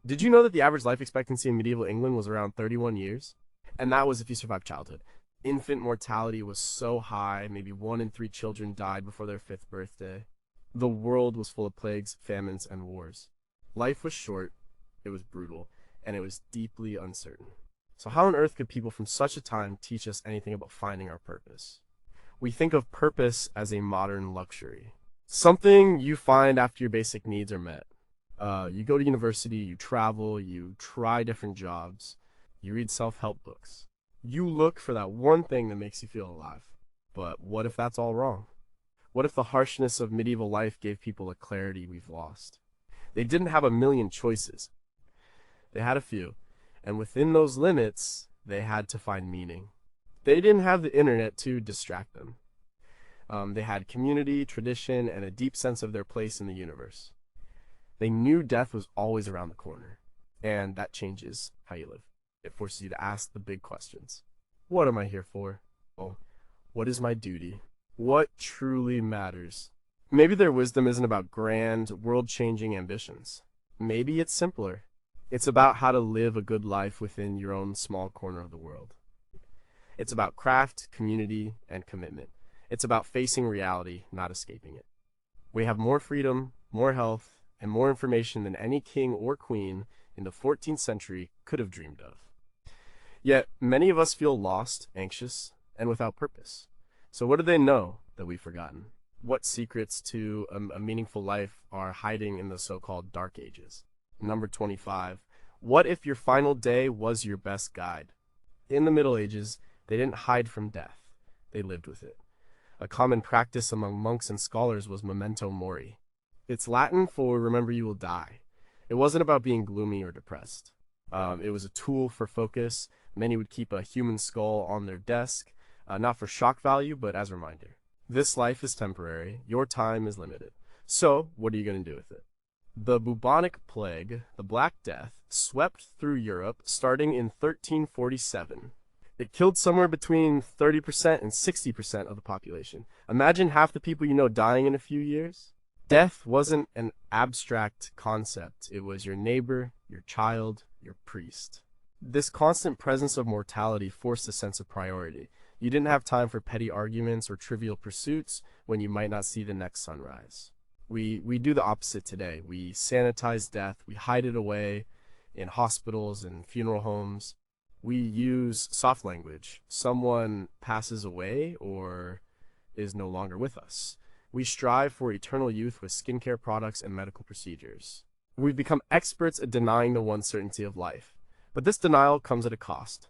Did you know that the average life expectancy in medieval England was around 31 years? And that was if you survived childhood. Infant mortality was so high, maybe 1 in 3 children died before their fifth birthday. The world was full of plagues, famines, and wars. Life was short, it was brutal, and it was deeply uncertain. So how on earth could people from such a time teach us anything about finding our purpose? We think of purpose as a modern luxury. Something you find after your basic needs are met. You go to university, you travel, you try different jobs, you read self-help books. You look for that one thing that makes you feel alive. But what if that's all wrong? What if the harshness of medieval life gave people a clarity we've lost? They didn't have a million choices. They had a few. And within those limits, they had to find meaning. They didn't have the internet to distract them. They had community, tradition, and a deep sense of their place in the universe. They knew death was always around the corner, and that changes how you live. It forces you to ask the big questions. What am I here for? Oh, what is my duty? What truly matters? Maybe their wisdom isn't about grand, world-changing ambitions. Maybe it's simpler. It's about how to live a good life within your own small corner of the world. It's about craft, community, and commitment. It's about facing reality, not escaping it. We have more freedom, more health, and more information than any king or queen in the 14th century could have dreamed of. Yet, many of us feel lost, anxious, and without purpose. So what do they know that we've forgotten? What secrets to a meaningful life are hiding in the so-called Dark Ages? Number 25. What if your final day was your best guide? In the Middle Ages, they didn't hide from death. They lived with it. A common practice among monks and scholars was memento mori. It's Latin for remember you will die. It wasn't about being gloomy or depressed. It was a tool for focus. Many would keep a human skull on their desk, not for shock value, but as a reminder. This life is temporary. Your time is limited. So, what are you going to do with it? The bubonic plague, the Black Death, swept through Europe starting in 1347. It killed somewhere between 30% and 60% of the population. Imagine half the people you know dying in a few years. Death wasn't an abstract concept. It was your neighbor, your child, your priest. This constant presence of mortality forced a sense of priority. You didn't have time for petty arguments or trivial pursuits when you might not see the next sunrise. We do the opposite today. We sanitize death. We hide it away in hospitals and funeral homes. We use soft language. Someone passes away or is no longer with us. We strive for eternal youth with skincare products and medical procedures. We've become experts at denying the one certainty of life. But this denial comes at a cost.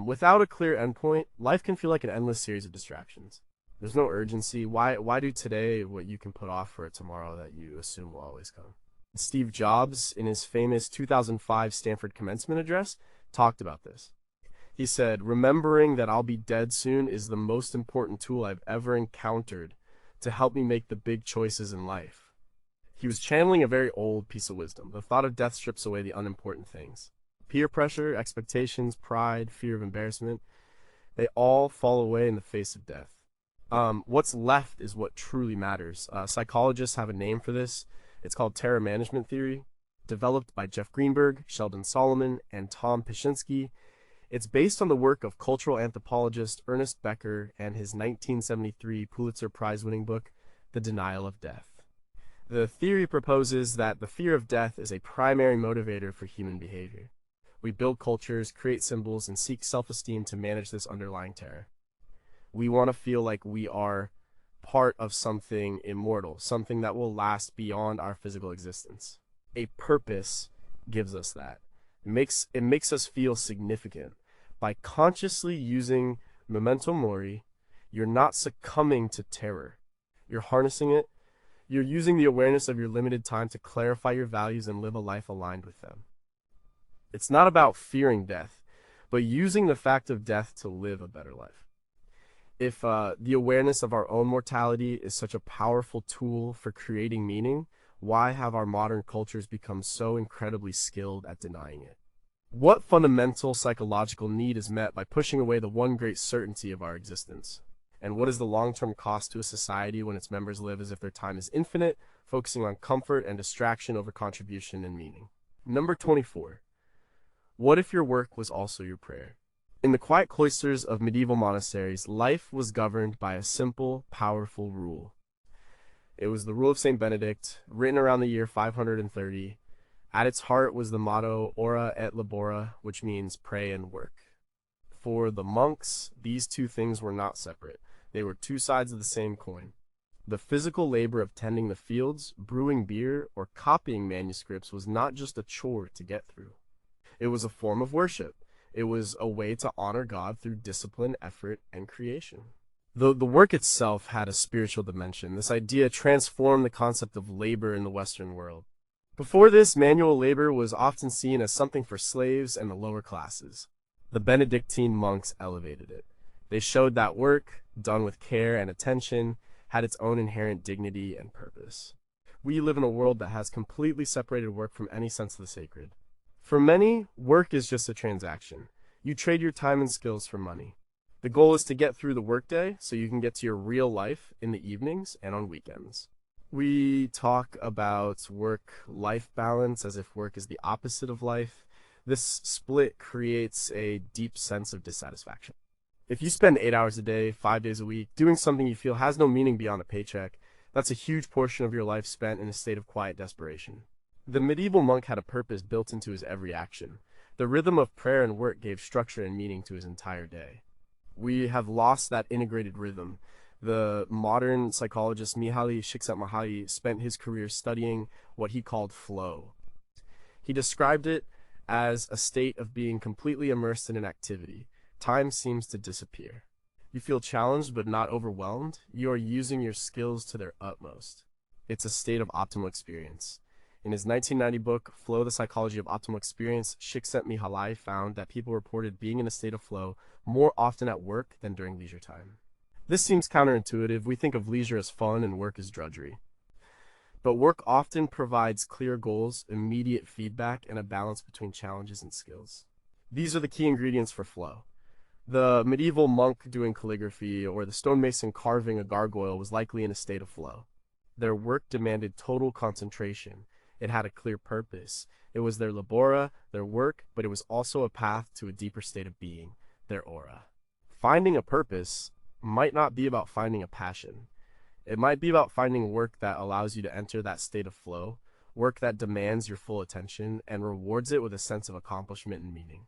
Without a clear endpoint, life can feel like an endless series of distractions. There's no urgency. Why do today what you can put off for tomorrow that you assume will always come? Steve Jobs, in his famous 2005 Stanford commencement address, talked about this. He said, remembering that I'll be dead soon is the most important tool I've ever encountered to help me make the big choices in life. He was channeling a very old piece of wisdom. The thought of death strips away the unimportant things. Peer pressure, expectations, pride, fear of embarrassment, they all fall away in the face of death. What's left is what truly matters. Psychologists have a name for this. It's called terror management theory, developed by Jeff Greenberg, Sheldon Solomon, and Tom Pishinsky. It's based on the work of cultural anthropologist Ernest Becker and his 1973 Pulitzer Prize-winning book, The Denial of Death. The theory proposes that the fear of death is a primary motivator for human behavior. We build cultures, create symbols, and seek self-esteem to manage this underlying terror. We want to feel like we are part of something immortal, something that will last beyond our physical existence. A purpose gives us that. It makes us feel significant. By consciously using memento mori, you're not succumbing to terror. You're harnessing it. You're using the awareness of your limited time to clarify your values and live a life aligned with them. It's not about fearing death, but using the fact of death to live a better life. If the awareness of our own mortality is such a powerful tool for creating meaning, why have our modern cultures become so incredibly skilled at denying it? What fundamental psychological need is met by pushing away the one great certainty of our existence? And what is the long-term cost to a society when its members live as if their time is infinite, focusing on comfort and distraction over contribution and meaning? Number 24. What if your work was also your prayer? In the quiet cloisters of medieval monasteries, life was governed by a simple, powerful rule. It was the rule of Saint Benedict, written around the year 530. At its heart was the motto ora et labora, which means pray and work. For the monks, these two things were not separate. They were two sides of the same coin. The physical labor of tending the fields, brewing beer, or copying manuscripts was not just a chore to get through. It was a form of worship. It was a way to honor God through discipline, effort, and creation. The work itself had a spiritual dimension. This idea transformed the concept of labor in the Western world. Before this, manual labor was often seen as something for slaves and the lower classes. The Benedictine monks elevated it. They showed that work, done with care and attention, had its own inherent dignity and purpose. We live in a world that has completely separated work from any sense of the sacred. For many, work is just a transaction. You trade your time and skills for money. The goal is to get through the workday so you can get to your real life in the evenings and on weekends. We talk about work-life balance as if work is the opposite of life. This split creates a deep sense of dissatisfaction. If you spend 8 hours a day, 5 days a week, doing something you feel has no meaning beyond a paycheck, that's a huge portion of your life spent in a state of quiet desperation. The medieval monk had a purpose built into his every action. The rhythm of prayer and work gave structure and meaning to his entire day. We have lost that integrated rhythm. The modern psychologist Mihaly Csikszentmihalyi spent his career studying what he called flow. He described it as a state of being completely immersed in an activity. Time seems to disappear. You feel challenged but not overwhelmed. You are using your skills to their utmost. It's a state of optimal experience. In his 1990 book, Flow, the Psychology of Optimal Experience, Csikszentmihalyi found that people reported being in a state of flow more often at work than during leisure time. This seems counterintuitive. We think of leisure as fun and work as drudgery. But work often provides clear goals, immediate feedback, and a balance between challenges and skills. These are the key ingredients for flow. The medieval monk doing calligraphy or the stonemason carving a gargoyle was likely in a state of flow. Their work demanded total concentration. It had a clear purpose. It was their labora, their work, but it was also a path to a deeper state of being, their aura. Finding a purpose might not be about finding a passion. It might be about finding work that allows you to enter that state of flow, work that demands your full attention and rewards it with a sense of accomplishment and meaning.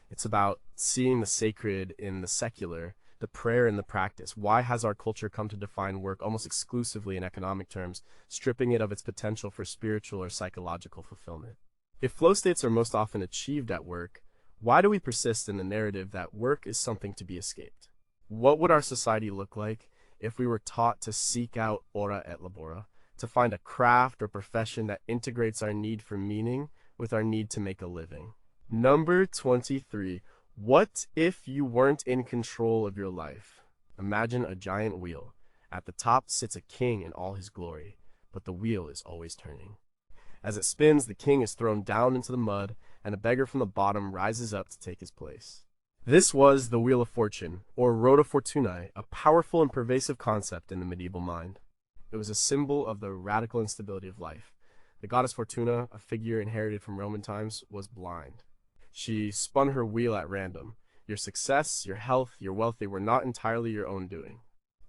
It's about seeing the sacred in the secular, the prayer in the practice. Why has our culture come to define work almost exclusively in economic terms, stripping it of its potential for spiritual or psychological fulfillment? If flow states are most often achieved at work, why do we persist in the narrative that work is something to be escaped? What would our society look like if we were taught to seek out ora et labora, to find a craft or profession that integrates our need for meaning with our need to make a living? Number 23. What if you weren't in control of your life? Imagine a giant wheel. At the top sits a king in all his glory, but the wheel is always turning. As it spins, the king is thrown down into the mud, and a beggar from the bottom rises up to take his place. This was the Wheel of Fortune, or Rota Fortunae, a powerful and pervasive concept in the medieval mind. It was a symbol of the radical instability of life. The goddess Fortuna, a figure inherited from Roman times, was blind. She spun her wheel at random. Your success, your health, your wealth, they were not entirely your own doing.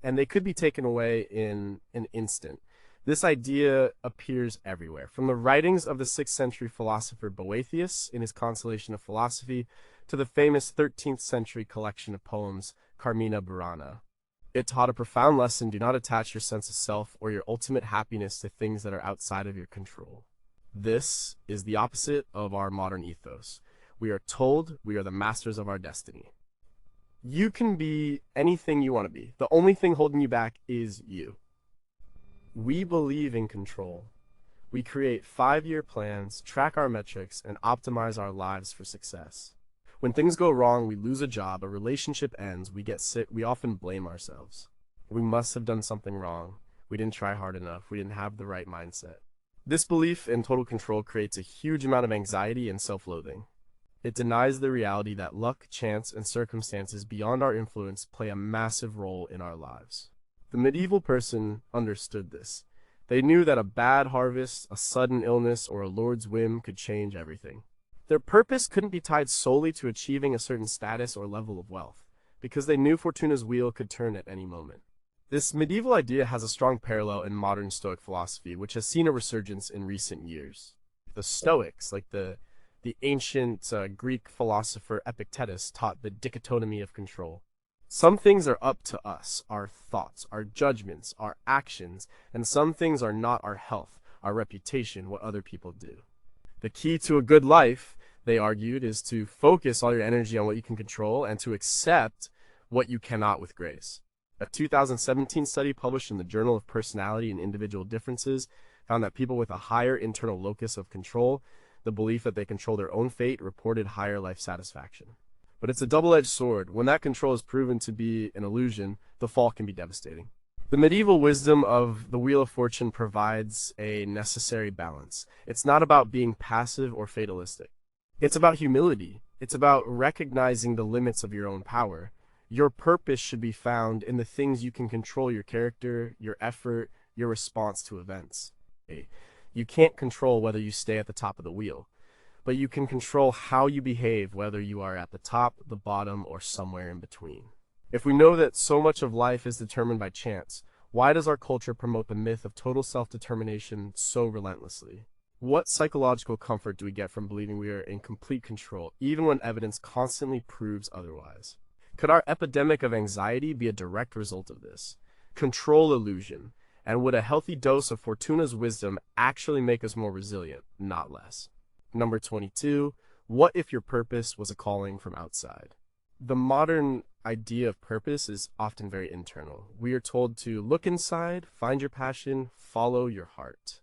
And they could be taken away in an instant. This idea appears everywhere, from the writings of the 6th century philosopher Boethius in his Consolation of Philosophy to the famous 13th century collection of poems Carmina Burana. It taught a profound lesson: do not attach your sense of self or your ultimate happiness to things that are outside of your control. This is the opposite of our modern ethos. We are told we are the masters of our destiny. You can be anything you want to be. The only thing holding you back is you. We believe in control. We create 5-year plans, track our metrics, and optimize our lives for success. When things go wrong, we lose a job, a relationship ends, we get sick, we often blame ourselves. We must have done something wrong. We didn't try hard enough. We didn't have the right mindset. This belief in total control creates a huge amount of anxiety and self-loathing. It denies the reality that luck, chance, and circumstances beyond our influence play a massive role in our lives. The medieval person understood this. They knew that a bad harvest, a sudden illness, or a lord's whim could change everything. Their purpose couldn't be tied solely to achieving a certain status or level of wealth, because they knew Fortuna's wheel could turn at any moment. This medieval idea has a strong parallel in modern Stoic philosophy, which has seen a resurgence in recent years. The Stoics, like the ancient Greek philosopher Epictetus, taught the dichotomy of control. Some things are up to us, our thoughts, our judgments, our actions, and some things are not our health, our reputation, what other people do. The key to a good life, they argued, is to focus all your energy on what you can control and to accept what you cannot with grace. A 2017 study published in the Journal of Personality and Individual Differences found that people with a higher internal locus of control, the belief that they control their own fate, reported higher life satisfaction. But it's a double-edged sword. When that control is proven to be an illusion, the fall can be devastating. The medieval wisdom of the Wheel of Fortune provides a necessary balance. It's not about being passive or fatalistic. It's about humility. It's about recognizing the limits of your own power. Your purpose should be found in the things you can control: your character, your effort, your response to events. You can't control whether you stay at the top of the wheel, but you can control how you behave, whether you are at the top, the bottom, or somewhere in between. If we know that so much of life is determined by chance, why does our culture promote the myth of total self-determination so relentlessly? What psychological comfort do we get from believing we are in complete control, even when evidence constantly proves otherwise? Could our epidemic of anxiety be a direct result of this? Control illusion. And would a healthy dose of Fortuna's wisdom actually make us more resilient, not less? Number 22, what if your purpose was a calling from outside? The modern idea of purpose is often very internal. We are told to look inside, find your passion, follow your heart.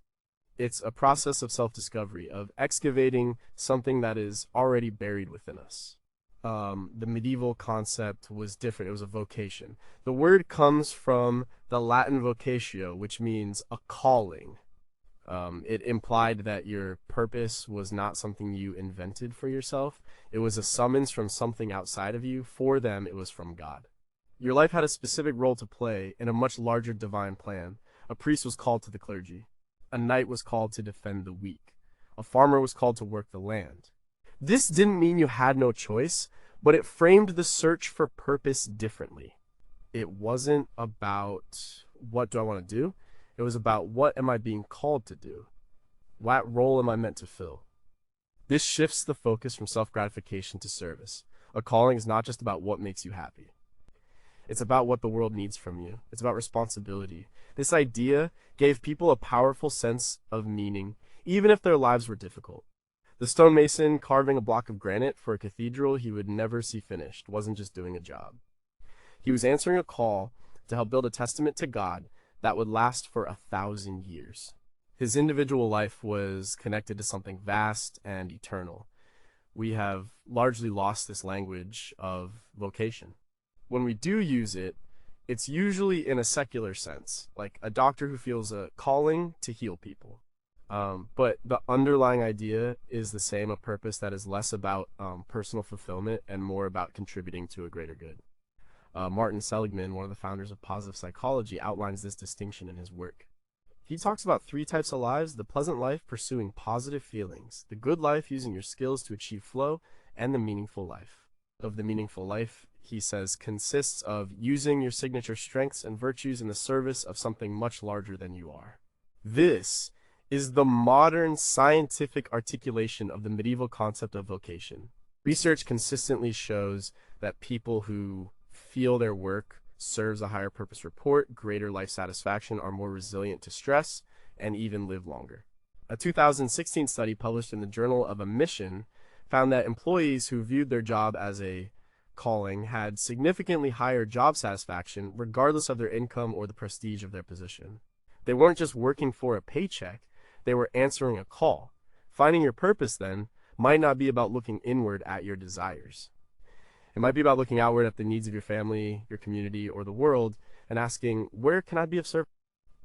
It's a process of self-discovery, of excavating something that is already buried within us. The medieval concept was different. It was a vocation. The word comes from the Latin vocatio, which means a calling. It implied that your purpose was not something you invented for yourself. It was a summons from something outside of you. For them, it was from God. Your life had a specific role to play in a much larger divine plan. A priest was called to the clergy. A knight was called to defend the weak. A farmer was called to work the land. This didn't mean you had no choice, but it framed the search for purpose differently. It wasn't about what do I want to do? It was about what am I being called to do? What role am I meant to fill? This shifts the focus from self-gratification to service. A calling is not just about what makes you happy. It's about what the world needs from you. It's about responsibility. This idea gave people a powerful sense of meaning, even if their lives were difficult. The stonemason carving a block of granite for a cathedral he would never see finished wasn't just doing a job. He was answering a call to help build a testament to God that would last for 1,000 years. His individual life was connected to something vast and eternal. We have largely lost this language of vocation. When we do use it, it's usually in a secular sense, like a doctor who feels a calling to heal people. But the underlying idea is the same, a purpose that is less about personal fulfillment and more about contributing to a greater good. Martin Seligman, one of the founders of positive psychology, outlines this distinction in his work. He talks about 3 types of lives: the pleasant life pursuing positive feelings, the good life using your skills to achieve flow, and the meaningful life. Of the meaningful life, he says, consists of using your signature strengths and virtues in the service of something much larger than you are. This is the modern scientific articulation of the medieval concept of vocation. Research consistently shows that people who feel their work serves a higher purpose report greater life satisfaction, are more resilient to stress, and even live longer. A 2016 study published in the Journal of a Mission found that employees who viewed their job as a calling had significantly higher job satisfaction regardless of their income or the prestige of their position. They weren't just working for a paycheck, they were answering a call. Finding your purpose, then, might not be about looking inward at your desires. It might be about looking outward at the needs of your family, your community, or the world, and asking, where can I be of service?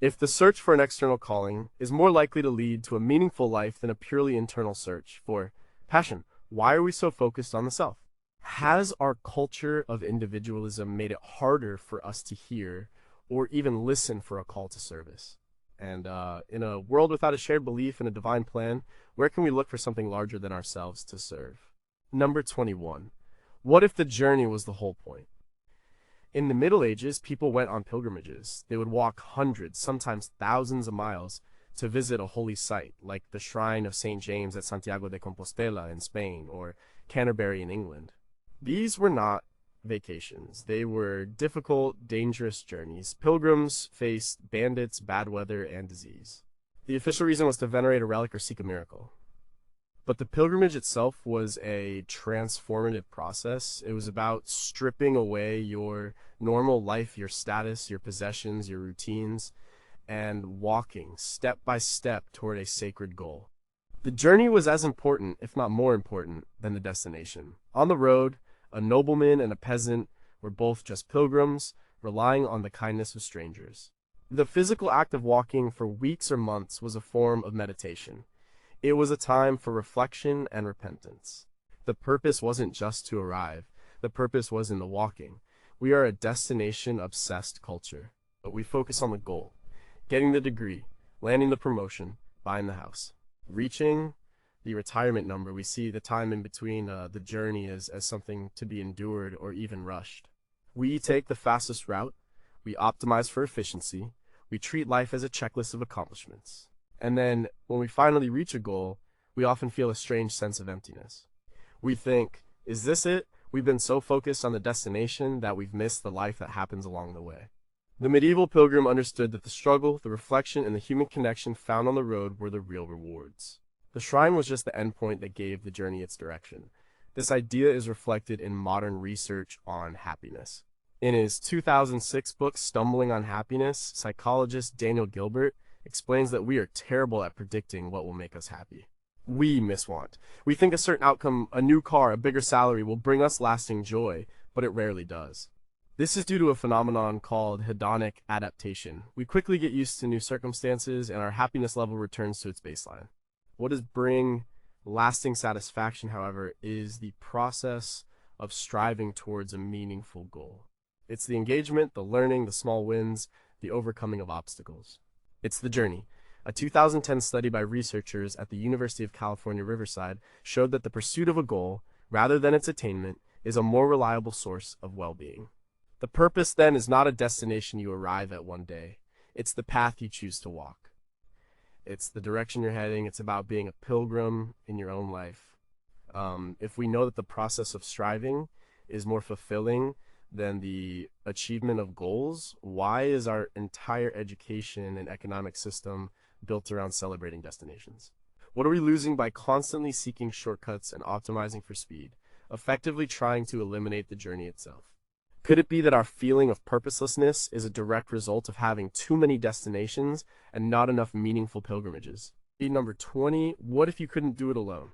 If the search for an external calling is more likely to lead to a meaningful life than a purely internal search for passion, why are we so focused on the self? Has our culture of individualism made it harder for us to hear or even listen for a call to service? And in a world without a shared belief in a divine plan, where can we look for something larger than ourselves to serve? Number 21. What if the journey was the whole point? In the Middle Ages, people went on pilgrimages. They would walk hundreds, sometimes thousands of miles to visit a holy site, like the shrine of St. James at Santiago de Compostela in Spain or Canterbury in England. These were not vacations. They were difficult, dangerous journeys. Pilgrims faced bandits, bad weather, and disease. The official reason was to venerate a relic or seek a miracle. But the pilgrimage itself was a transformative process. It was about stripping away your normal life, your status, your possessions, your routines, and walking step by step toward a sacred goal. The journey was as important, if not more important, than the destination. On the road, a nobleman and a peasant were both just pilgrims, relying on the kindness of strangers. The physical act of walking for weeks or months was a form of meditation. It was a time for reflection and repentance. The purpose wasn't just to arrive. The purpose was in the walking. We are a destination-obsessed culture, but we focus on the goal. Getting the degree, landing the promotion, buying the house. Reaching the retirement number, we see the time in between the journey as something to be endured or even rushed. We take the fastest route. We optimize for efficiency. We treat life as a checklist of accomplishments. And then, when we finally reach a goal, we often feel a strange sense of emptiness. We think, is this it? We've been so focused on the destination that we've missed the life that happens along the way. The medieval pilgrim understood that the struggle, the reflection, and the human connection found on the road were the real rewards. The shrine was just the endpoint that gave the journey its direction. This idea is reflected in modern research on happiness. In his 2006 book, Stumbling on Happiness, psychologist Daniel Gilbert explains that we are terrible at predicting what will make us happy. We miswant. We think a certain outcome, a new car, a bigger salary, will bring us lasting joy, but it rarely does. This is due to a phenomenon called hedonic adaptation. We quickly get used to new circumstances, and our happiness level returns to its baseline. What does bring lasting satisfaction, however, is the process of striving towards a meaningful goal. It's the engagement, the learning, the small wins, the overcoming of obstacles. It's the journey. A 2010 study by researchers at the University of California, Riverside showed that the pursuit of a goal, rather than its attainment, is a more reliable source of well-being. The purpose, then, is not a destination you arrive at one day. It's the path you choose to walk. It's the direction you're heading. It's about being a pilgrim in your own life. If we know that the process of striving is more fulfilling than the achievement of goals, why is our entire education and economic system built around celebrating destinations? What are we losing by constantly seeking shortcuts and optimizing for speed, effectively trying to eliminate the journey itself? Could it be that our feeling of purposelessness is a direct result of having too many destinations and not enough meaningful pilgrimages? Number 20, what if you couldn't do it alone?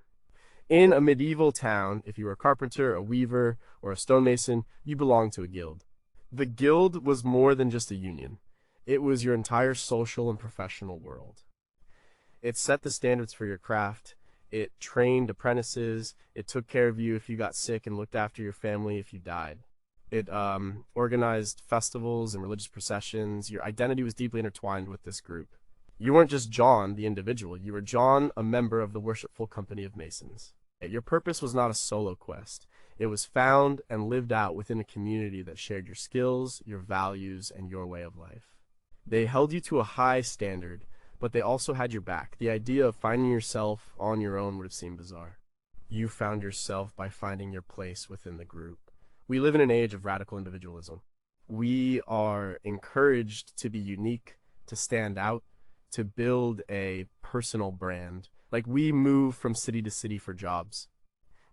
In a medieval town, if you were a carpenter, a weaver, or a stonemason, you belonged to a guild. The guild was more than just a union. It was your entire social and professional world. It set the standards for your craft. It trained apprentices. It took care of you if you got sick and looked after your family if you died. It organized festivals and religious processions. Your identity was deeply intertwined with this group. You weren't just John, the individual. You were John, a member of the worshipful company of Masons. Your purpose was not a solo quest. It was found and lived out within a community that shared your skills, your values, and your way of life. They held you to a high standard, but they also had your back. The idea of finding yourself on your own would have seemed bizarre. You found yourself by finding your place within the group. We live in an age of radical individualism. We are encouraged to be unique, to stand out, to build a personal brand. Like, we move from city to city for jobs.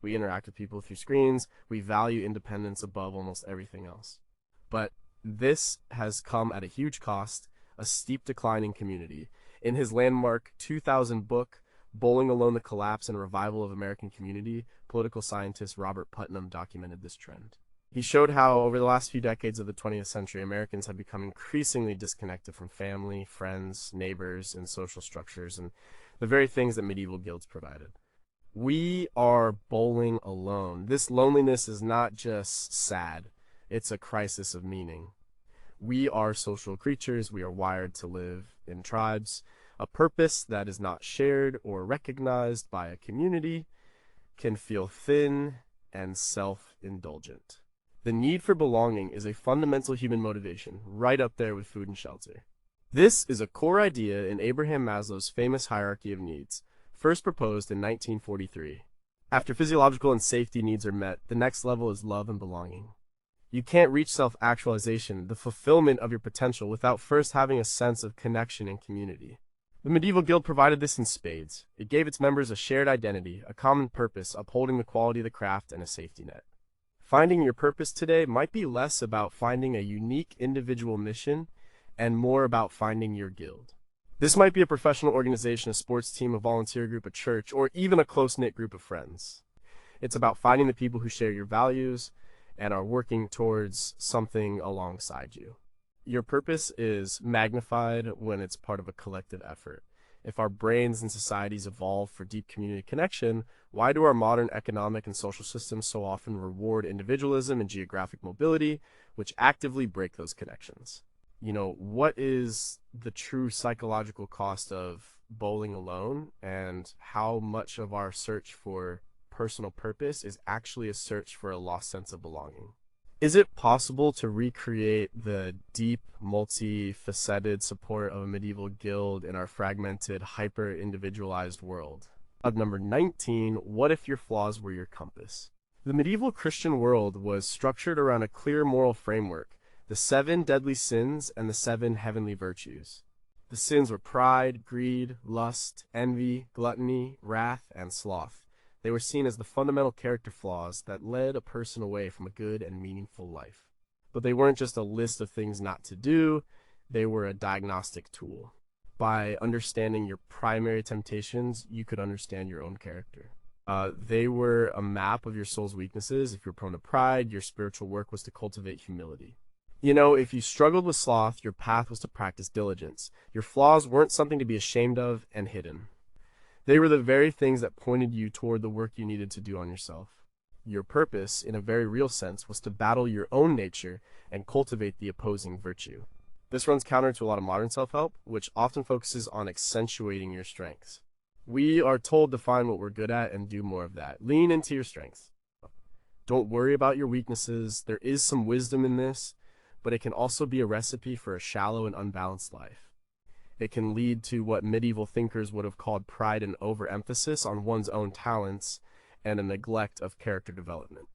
We interact with people through screens. We value independence above almost everything else. But this has come at a huge cost, a steep decline in community. In his landmark 2000 book, Bowling Alone: The Collapse and Revival of American Community, political scientist Robert Putnam documented this trend. He showed how, over the last few decades of the 20th century, Americans have become increasingly disconnected from family, friends, neighbors, and social structures, and the very things that medieval guilds provided. We are bowling alone. This loneliness is not just sad, it's a crisis of meaning. We are social creatures. We are wired to live in tribes. A purpose that is not shared or recognized by a community can feel thin and self-indulgent. The need for belonging is a fundamental human motivation, right up there with food and shelter. This is a core idea in Abraham Maslow's famous hierarchy of needs, first proposed in 1943. After physiological and safety needs are met, the next level is love and belonging. You can't reach self-actualization, the fulfillment of your potential, without first having a sense of connection and community. The medieval guild provided this in spades. It gave its members a shared identity, a common purpose, upholding the quality of the craft, and a safety net. Finding your purpose today might be less about finding a unique individual mission and more about finding your guild. This might be a professional organization, a sports team, a volunteer group, a church, or even a close-knit group of friends. It's about finding the people who share your values and are working towards something alongside you. Your purpose is magnified when it's part of a collective effort. If our brains and societies evolve for deep community connection, why do our modern economic and social systems so often reward individualism and geographic mobility, which actively break those connections? What is the true psychological cost of bowling alone, and how much of our search for personal purpose is actually a search for a lost sense of belonging? Is it possible to recreate the deep, multifaceted support of a medieval guild in our fragmented, hyper-individualized world? Number 19, what if your flaws were your compass? The medieval Christian world was structured around a clear moral framework: the 7 deadly sins and the 7 heavenly virtues. The sins were pride, greed, lust, envy, gluttony, wrath, and sloth. They were seen as the fundamental character flaws that led a person away from a good and meaningful life. But they weren't just a list of things not to do, they were a diagnostic tool. By understanding your primary temptations, you could understand your own character. They were a map of your soul's weaknesses. If you're prone to pride, your spiritual work was to cultivate humility. If you struggled with sloth, your path was to practice diligence. Your flaws weren't something to be ashamed of and hidden. They were the very things that pointed you toward the work you needed to do on yourself. Your purpose, in a very real sense, was to battle your own nature and cultivate the opposing virtue. This runs counter to a lot of modern self-help, which often focuses on accentuating your strengths. We are told to find what we're good at and do more of that. Lean into your strengths. Don't worry about your weaknesses. There is some wisdom in this, but it can also be a recipe for a shallow and unbalanced life. It can lead to what medieval thinkers would have called pride and overemphasis on one's own talents and a neglect of character development.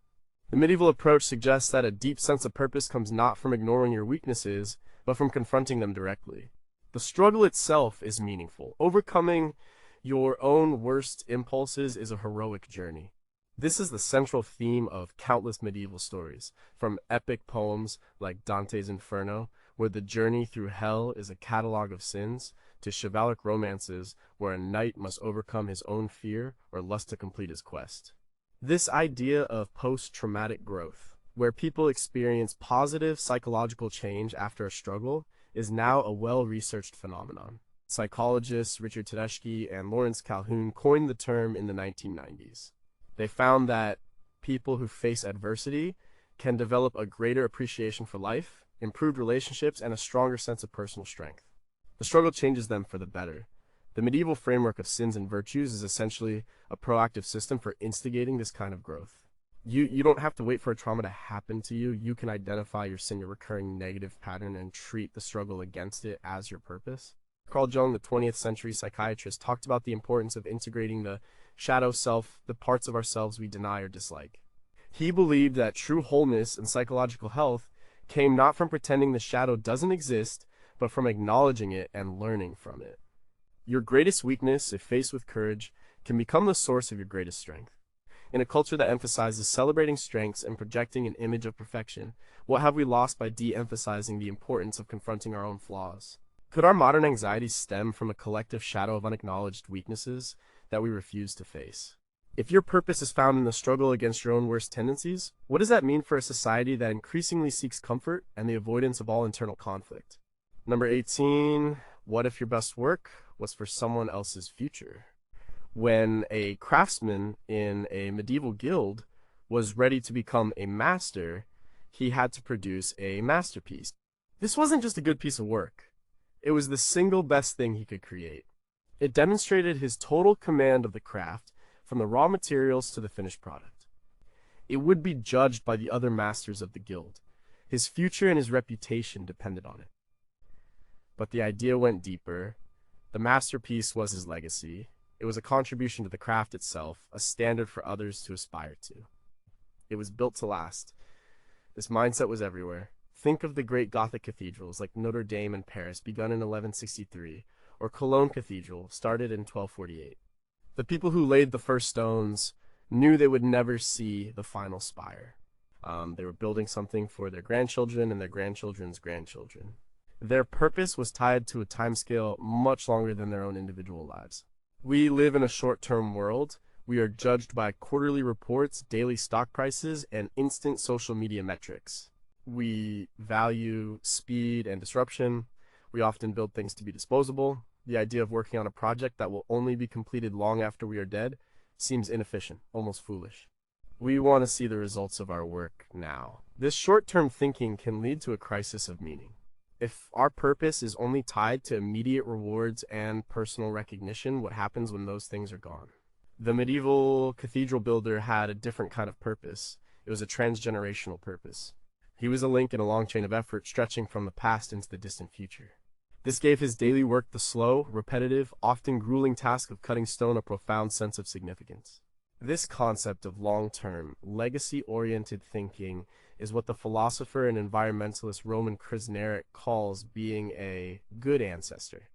The medieval approach suggests that a deep sense of purpose comes not from ignoring your weaknesses, but from confronting them directly. The struggle itself is meaningful. Overcoming your own worst impulses is a heroic journey. This is the central theme of countless medieval stories, from epic poems like Dante's Inferno, where the journey through hell is a catalog of sins, to chivalric romances where a knight must overcome his own fear or lust to complete his quest. This idea of post-traumatic growth, where people experience positive psychological change after a struggle, is now a well-researched phenomenon. Psychologists Richard Tedeschi and Lawrence Calhoun coined the term in the 1990s. They found that people who face adversity can develop a greater appreciation for life, improved relationships, and a stronger sense of personal strength. The struggle changes them for the better. The medieval framework of sins and virtues is essentially a proactive system for instigating this kind of growth. You don't have to wait for a trauma to happen to you. You can identify your sin, your recurring negative pattern, and treat the struggle against it as your purpose. Carl Jung, the 20th century psychiatrist, talked about the importance of integrating the shadow self, the parts of ourselves we deny or dislike. He believed that true wholeness and psychological health came not from pretending the shadow doesn't exist, but from acknowledging it and learning from it. Your greatest weakness, if faced with courage, can become the source of your greatest strength. In a culture that emphasizes celebrating strengths and projecting an image of perfection, what have we lost by de-emphasizing the importance of confronting our own flaws? Could our modern anxieties stem from a collective shadow of unacknowledged weaknesses that we refuse to face? If your purpose is found in the struggle against your own worst tendencies, what does that mean for a society that increasingly seeks comfort and the avoidance of all internal conflict? Number 18, what if your best work was for someone else's future? When a craftsman in a medieval guild was ready to become a master, he had to produce a masterpiece. This wasn't just a good piece of work. It was the single best thing he could create. It demonstrated his total command of the craft, from the raw materials to the finished product. It would be judged by the other masters of the guild. His future and his reputation depended on it. But the idea went deeper. The masterpiece was his legacy. It was a contribution to the craft itself, a standard for others to aspire to. It was built to last. This mindset was everywhere. Think of the great Gothic cathedrals like Notre Dame in Paris, begun in 1163, or Cologne Cathedral, started in 1248. The people who laid the first stones knew they would never see the final spire. They were building something for their grandchildren and their grandchildren's grandchildren. Their purpose was tied to a timescale much longer than their own individual lives. We live in a short-term world. We are judged by quarterly reports, daily stock prices, and instant social media metrics. We value speed and disruption. We often build things to be disposable. The idea of working on a project that will only be completed long after we are dead seems inefficient, almost foolish. We want to see the results of our work now. This short-term thinking can lead to a crisis of meaning. If our purpose is only tied to immediate rewards and personal recognition, what happens when those things are gone? The medieval cathedral builder had a different kind of purpose. It was a transgenerational purpose. He was a link in a long chain of effort stretching from the past into the distant future. This gave his daily work the slow, repetitive, often grueling task of cutting stone a profound sense of significance. This concept of long-term, legacy-oriented thinking is what the philosopher and environmentalist Roman Krasnarek calls being a good ancestor.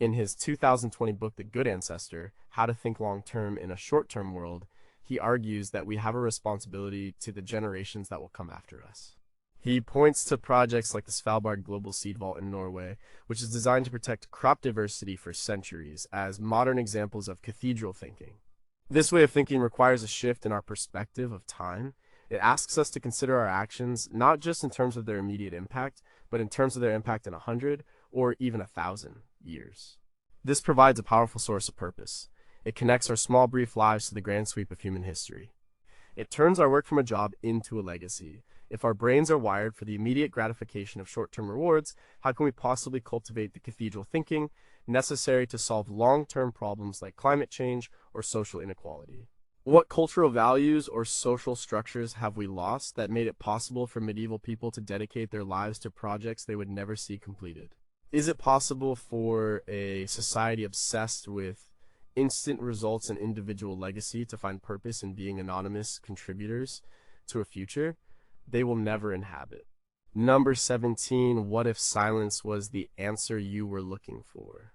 In his 2020 book, The Good Ancestor, How to Think Long-Term in a Short-Term World, he argues that we have a responsibility to the generations that will come after us. He points to projects like the Svalbard Global Seed Vault in Norway, which is designed to protect crop diversity for centuries, as modern examples of cathedral thinking. This way of thinking requires a shift in our perspective of time. It asks us to consider our actions not just in terms of their immediate impact, but in terms of their impact in 100 or even 1,000 years. This provides a powerful source of purpose. It connects our small, brief lives to the grand sweep of human history. It turns our work from a job into a legacy. If our brains are wired for the immediate gratification of short-term rewards, how can we possibly cultivate the cathedral thinking necessary to solve long-term problems like climate change or social inequality? What cultural values or social structures have we lost that made it possible for medieval people to dedicate their lives to projects they would never see completed? Is it possible for a society obsessed with instant results and individual legacy to find purpose in being anonymous contributors to a future they will never inhabit? Number 17, what if silence was the answer you were looking for?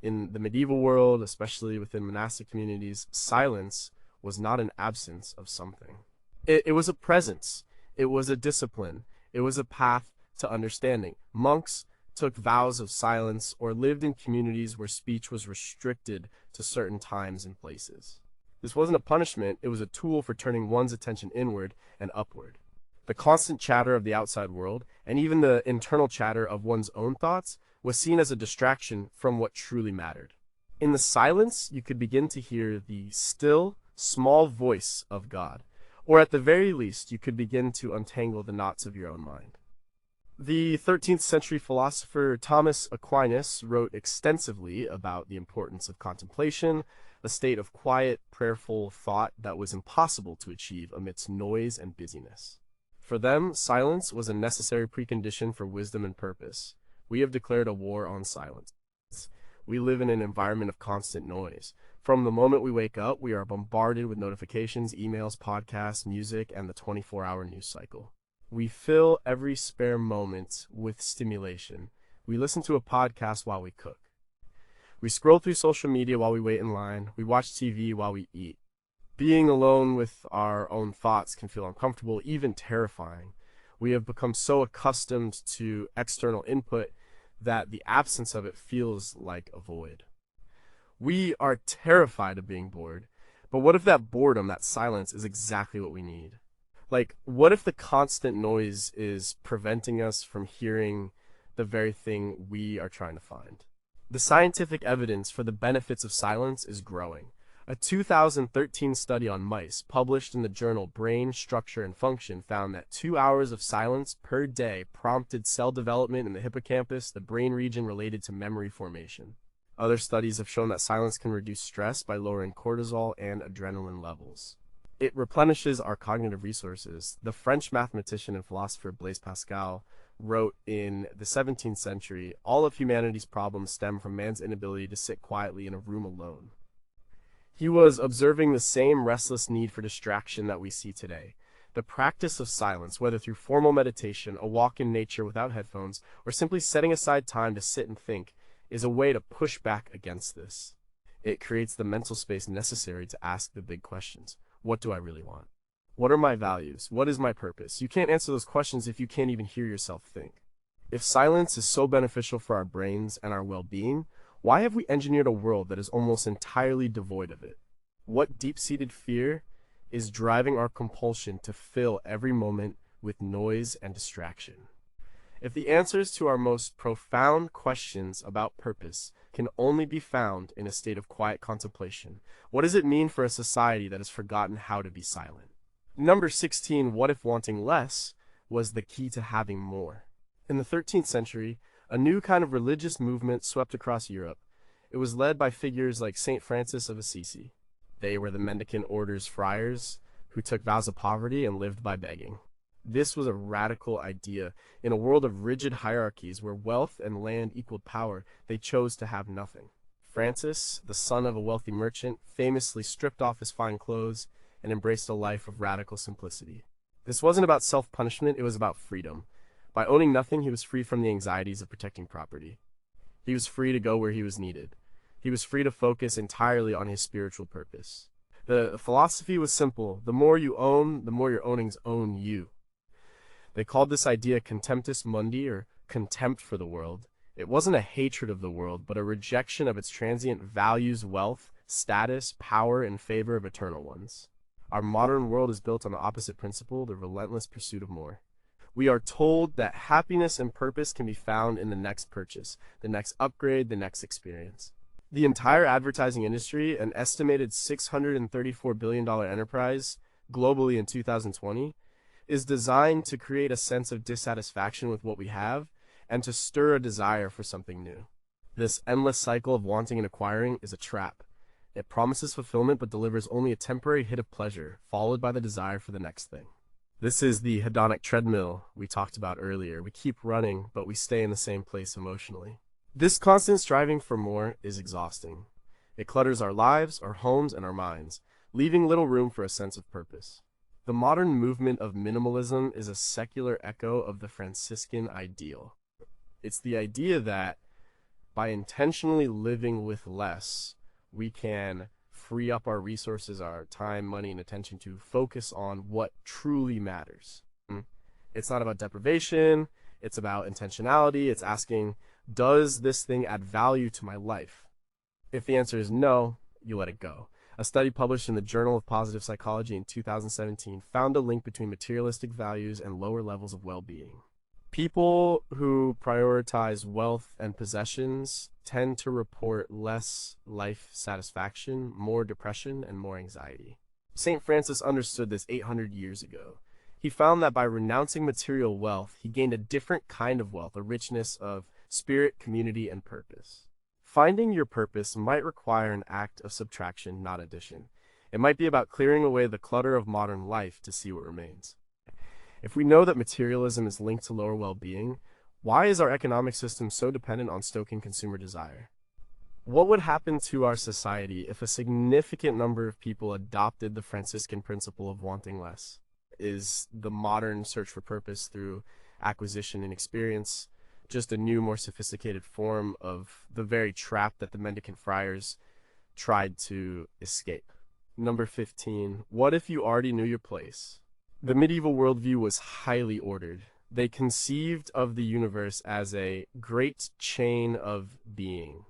In the medieval world, especially within monastic communities, silence was not an absence of something. It was a presence. It was a discipline. It was a path to understanding. Monks took vows of silence or lived in communities where speech was restricted to certain times and places. This wasn't a punishment, it was a tool for turning one's attention inward and upward. The constant chatter of the outside world, and even the internal chatter of one's own thoughts, was seen as a distraction from what truly mattered. In the silence, you could begin to hear the still, small voice of God, or at the very least, you could begin to untangle the knots of your own mind. The 13th century philosopher Thomas Aquinas wrote extensively about the importance of contemplation, a state of quiet, prayerful thought that was impossible to achieve amidst noise and busyness. For them, silence was a necessary precondition for wisdom and purpose. We have declared a war on silence. We live in an environment of constant noise. From the moment we wake up, we are bombarded with notifications, emails, podcasts, music, and the 24-hour news cycle. We fill every spare moment with stimulation. We listen to a podcast while we cook. We scroll through social media while we wait in line. We watch TV while we eat. Being alone with our own thoughts can feel uncomfortable, even terrifying. We have become so accustomed to external input that the absence of it feels like a void. We are terrified of being bored, but what if that boredom, that silence, is exactly what we need? Like, what if the constant noise is preventing us from hearing the very thing we are trying to find? The scientific evidence for the benefits of silence is growing. A 2013 study on mice, published in the journal Brain, Structure, and Function, found that 2 hours of silence per day prompted cell development in the hippocampus, the brain region related to memory formation. Other studies have shown that silence can reduce stress by lowering cortisol and adrenaline levels. It replenishes our cognitive resources. The French mathematician and philosopher Blaise Pascal wrote in the 17th century, "All of humanity's problems stem from man's inability to sit quietly in a room alone." He was observing the same restless need for distraction that we see today. The practice of silence, whether through formal meditation, a walk in nature without headphones, or simply setting aside time to sit and think, is a way to push back against this. It creates the mental space necessary to ask the big questions. What do I really want? What are my values? What is my purpose? You can't answer those questions if you can't even hear yourself think. If silence is so beneficial for our brains and our well-being, why have we engineered a world that is almost entirely devoid of it? What deep-seated fear is driving our compulsion to fill every moment with noise and distraction? If the answers to our most profound questions about purpose can only be found in a state of quiet contemplation, what does it mean for a society that has forgotten how to be silent? Number 16, what if wanting less was the key to having more? In the 13th century, a new kind of religious movement swept across Europe. It was led by figures like Saint Francis of Assisi. They were the mendicant order's friars who took vows of poverty and lived by begging. This was a radical idea. In a world of rigid hierarchies where wealth and land equaled power, they chose to have nothing. Francis, the son of a wealthy merchant, famously stripped off his fine clothes and embraced a life of radical simplicity. This wasn't about self-punishment, it was about freedom. By owning nothing, he was free from the anxieties of protecting property. He was free to go where he was needed. He was free to focus entirely on his spiritual purpose. The philosophy was simple. The more you own, the more your ownings own you. They called this idea contemptus mundi, or contempt for the world. It wasn't a hatred of the world, but a rejection of its transient values, wealth, status, power in favor of eternal ones. Our modern world is built on the opposite principle, the relentless pursuit of more. We are told that happiness and purpose can be found in the next purchase, the next upgrade, the next experience. The entire advertising industry, an estimated $634 billion enterprise globally in 2020, is designed to create a sense of dissatisfaction with what we have and to stir a desire for something new. This endless cycle of wanting and acquiring is a trap. It promises fulfillment but delivers only a temporary hit of pleasure, followed by the desire for the next thing. This is the hedonic treadmill we talked about earlier. We keep running, but we stay in the same place emotionally. This constant striving for more is exhausting. It clutters our lives, our homes, and our minds, leaving little room for a sense of purpose. The modern movement of minimalism is a secular echo of the Franciscan ideal. It's the idea that by intentionally living with less, we can free up our resources, our time, money, and attention to focus on what truly matters. It's not about deprivation, it's about intentionality. It's asking, does this thing add value to my life? If the answer is no, you let it go. A study published in the Journal of Positive Psychology in 2017 found a link between materialistic values and lower levels of well-being. People who prioritize wealth and possessions tend to report less life satisfaction, more depression, and more anxiety. St. Francis understood this 800 years ago. He found that by renouncing material wealth, he gained a different kind of wealth, a richness of spirit, community, and purpose. Finding your purpose might require an act of subtraction, not addition. It might be about clearing away the clutter of modern life to see what remains. If we know that materialism is linked to lower well-being, why is our economic system so dependent on stoking consumer desire? What would happen to our society if a significant number of people adopted the Franciscan principle of wanting less? Is the modern search for purpose through acquisition and experience just a new, more sophisticated form of the very trap that the mendicant friars tried to escape? Number 15, what if you already knew your place? The medieval worldview was highly ordered. They conceived of the universe as a great chain of being.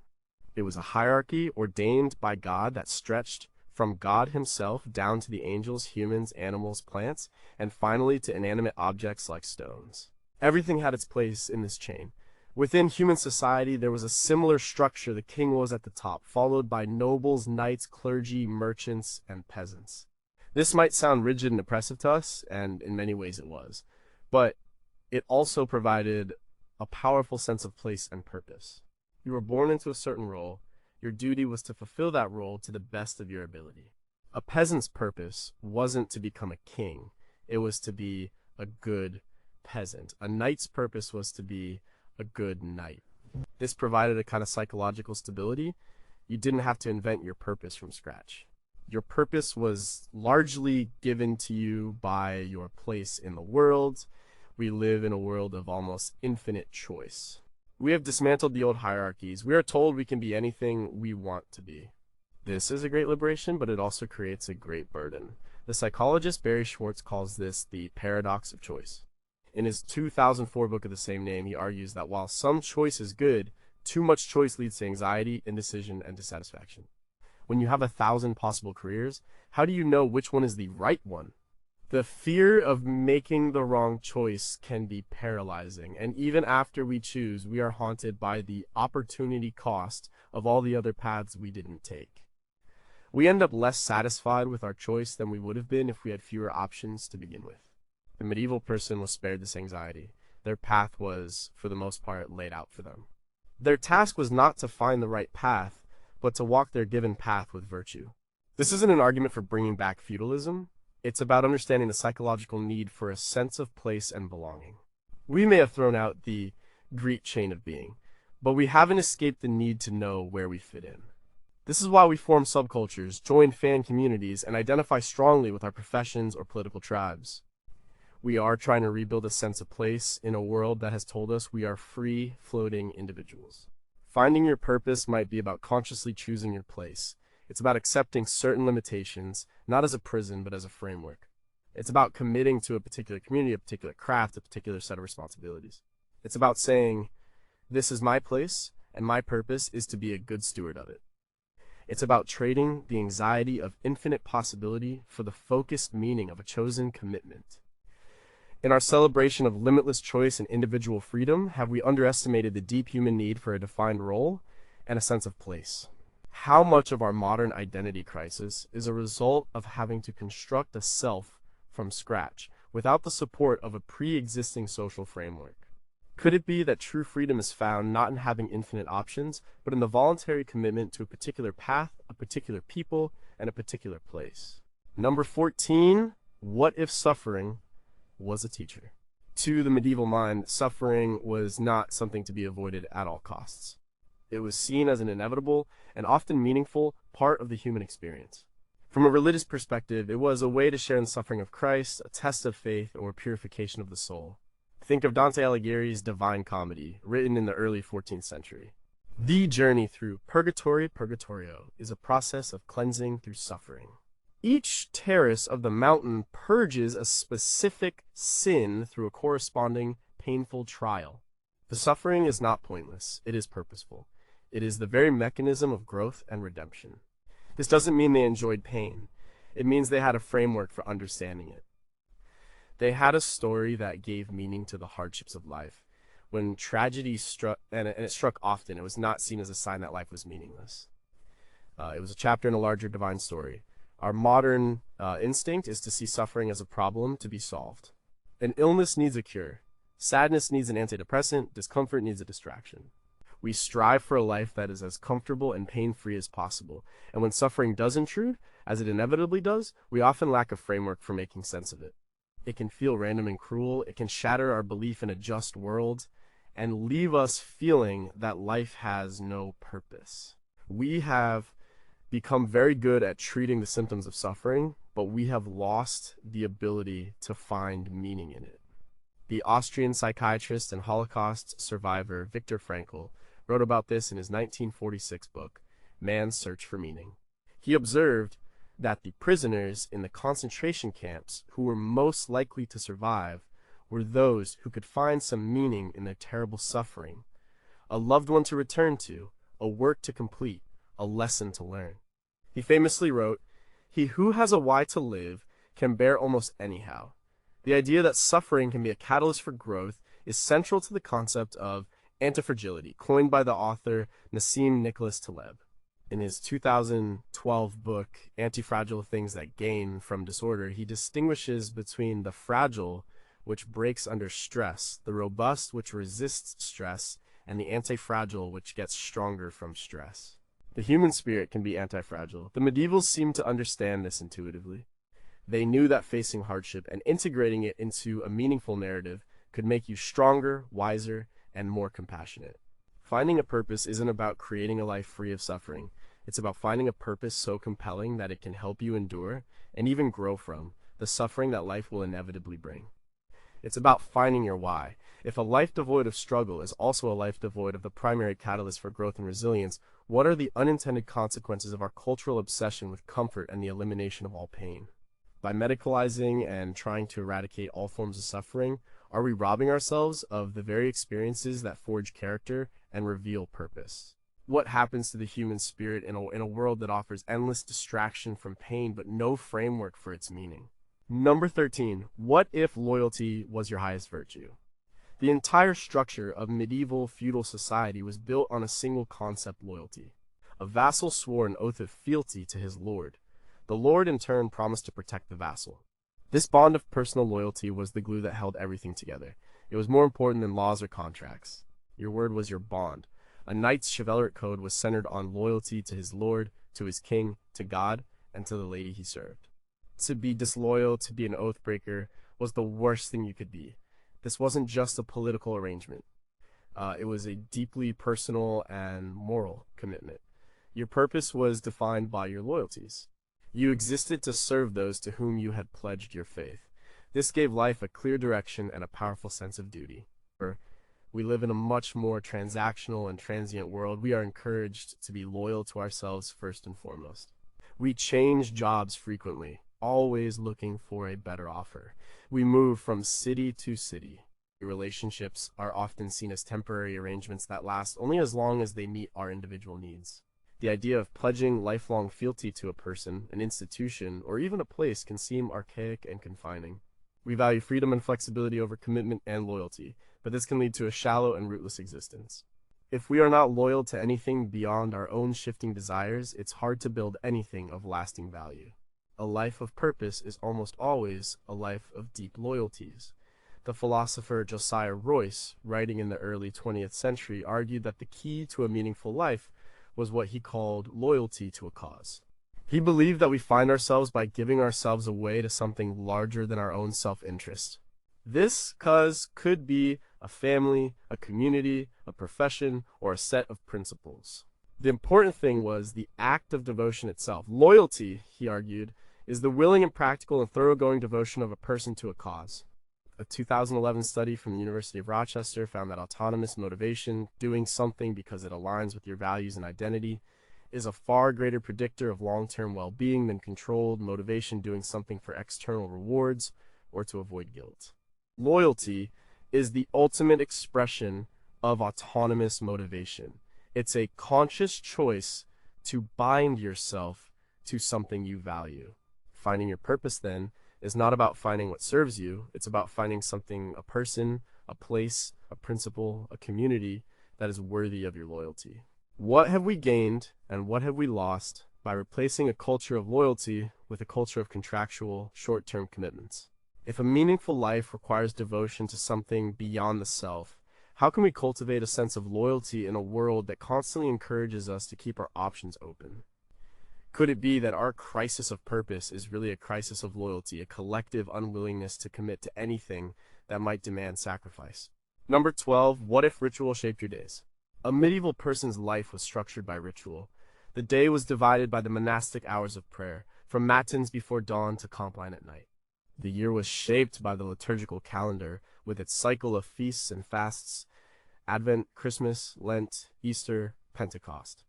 It was a hierarchy ordained by God that stretched from God himself down to the angels, humans, animals, plants, and finally to inanimate objects like stones. Everything had its place in this chain. Within human society, there was a similar structure. The king was at the top, followed by nobles, knights, clergy, merchants, and peasants. This might sound rigid and oppressive to us, and in many ways it was, but it also provided a powerful sense of place and purpose. You were born into a certain role. Your duty was to fulfill that role to the best of your ability. A peasant's purpose wasn't to become a king. It was to be a good peasant. A knight's purpose was to be a good knight. This provided a kind of psychological stability. You didn't have to invent your purpose from scratch. Your purpose was largely given to you by your place in the world. We live in a world of almost infinite choice. We have dismantled the old hierarchies. We are told we can be anything we want to be. This is a great liberation, but it also creates a great burden. The psychologist Barry Schwartz calls this the paradox of choice. In his 2004 book of the same name, he argues that while some choice is good, too much choice leads to anxiety, indecision, and dissatisfaction. When you have 1,000 possible careers, how do you know which one is the right one? The fear of making the wrong choice can be paralyzing, and even after we choose, we are haunted by the opportunity cost of all the other paths we didn't take. We end up less satisfied with our choice than we would have been if we had fewer options to begin with. The medieval person was spared this anxiety. Their path was, for the most part, laid out for them. Their task was not to find the right path, but to walk their given path with virtue. This isn't an argument for bringing back feudalism. It's about understanding the psychological need for a sense of place and belonging. We may have thrown out the Greek chain of being, but we haven't escaped the need to know where we fit in. This is why we form subcultures, join fan communities, and identify strongly with our professions or political tribes. We are trying to rebuild a sense of place in a world that has told us we are free, floating individuals. Finding your purpose might be about consciously choosing your place. It's about accepting certain limitations, not as a prison, but as a framework. It's about committing to a particular community, a particular craft, a particular set of responsibilities. It's about saying, this is my place, and my purpose is to be a good steward of it. It's about trading the anxiety of infinite possibility for the focused meaning of a chosen commitment. In our celebration of limitless choice and individual freedom, have we underestimated the deep human need for a defined role and a sense of place? How much of our modern identity crisis is a result of having to construct a self from scratch without the support of a pre-existing social framework? Could it be that true freedom is found not in having infinite options, but in the voluntary commitment to a particular path, a particular people, and a particular place? Number 14, what if suffering was a teacher? To the medieval mind, suffering was not something to be avoided at all costs. It was seen as an inevitable and often meaningful part of the human experience. From a religious perspective, it was a way to share in the suffering of Christ, a test of faith, or purification of the soul. Think of Dante Alighieri's Divine Comedy, written in the early 14th century. The journey through Purgatory Purgatorio is a process of cleansing through suffering. Each terrace of the mountain purges a specific sin through a corresponding painful trial. The suffering is not pointless, it is purposeful. It is the very mechanism of growth and redemption. This doesn't mean they enjoyed pain. It means they had a framework for understanding it. They had a story that gave meaning to the hardships of life. When tragedy struck, and it struck often, it was not seen as a sign that life was meaningless. It was a chapter in a larger divine story. Our modern instinct is to see suffering as a problem to be solved. An illness needs a cure. Sadness needs an antidepressant. Discomfort needs a distraction. We strive for a life that is as comfortable and pain-free as possible. And when suffering does intrude, as it inevitably does, we often lack a framework for making sense of it. It can feel random and cruel. It can shatter our belief in a just world and leave us feeling that life has no purpose. We have become very good at treating the symptoms of suffering, but we have lost the ability to find meaning in it. The Austrian psychiatrist and Holocaust survivor Viktor Frankl wrote about this in his 1946 book, Man's Search for Meaning. He observed that the prisoners in the concentration camps who were most likely to survive were those who could find some meaning in their terrible suffering, a loved one to return to, a work to complete, a lesson to learn. He famously wrote, "He who has a why to live can bear almost anyhow." The idea that suffering can be a catalyst for growth is central to the concept of Antifragility, coined by the author Nassim Nicholas Taleb. In his 2012 book, Antifragile Things That Gain from Disorder, he distinguishes between the fragile, which breaks under stress, the robust, which resists stress, and the antifragile, which gets stronger from stress. The human spirit can be antifragile. The medievals seemed to understand this intuitively. They knew that facing hardship and integrating it into a meaningful narrative could make you stronger, wiser, and more compassionate. Finding a purpose isn't about creating a life free of suffering. It's about finding a purpose so compelling that it can help you endure and even grow from the suffering that life will inevitably bring. It's about finding your why. If a life devoid of struggle is also a life devoid of the primary catalyst for growth and resilience, what are the unintended consequences of our cultural obsession with comfort and the elimination of all pain? By medicalizing and trying to eradicate all forms of suffering, are we robbing ourselves of the very experiences that forge character and reveal purpose? What happens to the human spirit in a world that offers endless distraction from pain but no framework for its meaning? Number 13. What if loyalty was your highest virtue? The entire structure of medieval feudal society was built on a single concept: loyalty. A vassal swore an oath of fealty to his lord. The lord in turn promised to protect the vassal. This bond of personal loyalty was the glue that held everything together. It was more important than laws or contracts. Your word was your bond. A knight's chivalric code was centered on loyalty to his lord, to his king, to God, and to the lady he served. To be disloyal, to be an oath breaker, was the worst thing you could be. This wasn't just a political arrangement. It was a deeply personal and moral commitment. Your purpose was defined by your loyalties. You existed to serve those to whom you had pledged your faith. This gave life a clear direction and a powerful sense of duty. We live in a much more transactional and transient world. We are encouraged to be loyal to ourselves first and foremost. We change jobs frequently, always looking for a better offer. We move from city to city. Relationships are often seen as temporary arrangements that last only as long as they meet our individual needs. The idea of pledging lifelong fealty to a person, an institution, or even a place can seem archaic and confining. We value freedom and flexibility over commitment and loyalty, but this can lead to a shallow and rootless existence. If we are not loyal to anything beyond our own shifting desires, it's hard to build anything of lasting value. A life of purpose is almost always a life of deep loyalties. The philosopher Josiah Royce, writing in the early 20th century, argued that the key to a meaningful life was what he called loyalty to a cause. He believed that we find ourselves by giving ourselves away to something larger than our own self-interest. This cause could be a family, a community, a profession, or a set of principles. The important thing was the act of devotion itself. Loyalty, he argued, is the willing and practical and thoroughgoing devotion of a person to a cause. A 2011 study from the University of Rochester found that autonomous motivation, doing something because it aligns with your values and identity, is a far greater predictor of long-term well-being than controlled motivation, doing something for external rewards or to avoid guilt. Loyalty is the ultimate expression of autonomous motivation. It's a conscious choice to bind yourself to something you value. Finding your purpose, then, is not about finding what serves you. It's about finding something, a person, a place, a principle, a community that is worthy of your loyalty. What have we gained and what have we lost by replacing a culture of loyalty with a culture of contractual, short-term commitments? If a meaningful life requires devotion to something beyond the self, how can we cultivate a sense of loyalty in a world that constantly encourages us to keep our options open? Could it be that our crisis of purpose is really a crisis of loyalty, a collective unwillingness to commit to anything that might demand sacrifice? Number 12, what if ritual shaped your days? A medieval person's life was structured by ritual. The day was divided by the monastic hours of prayer, from matins before dawn to compline at night. The year was shaped by the liturgical calendar, with its cycle of feasts and fasts: Advent, Christmas, Lent, Easter, Pentecost.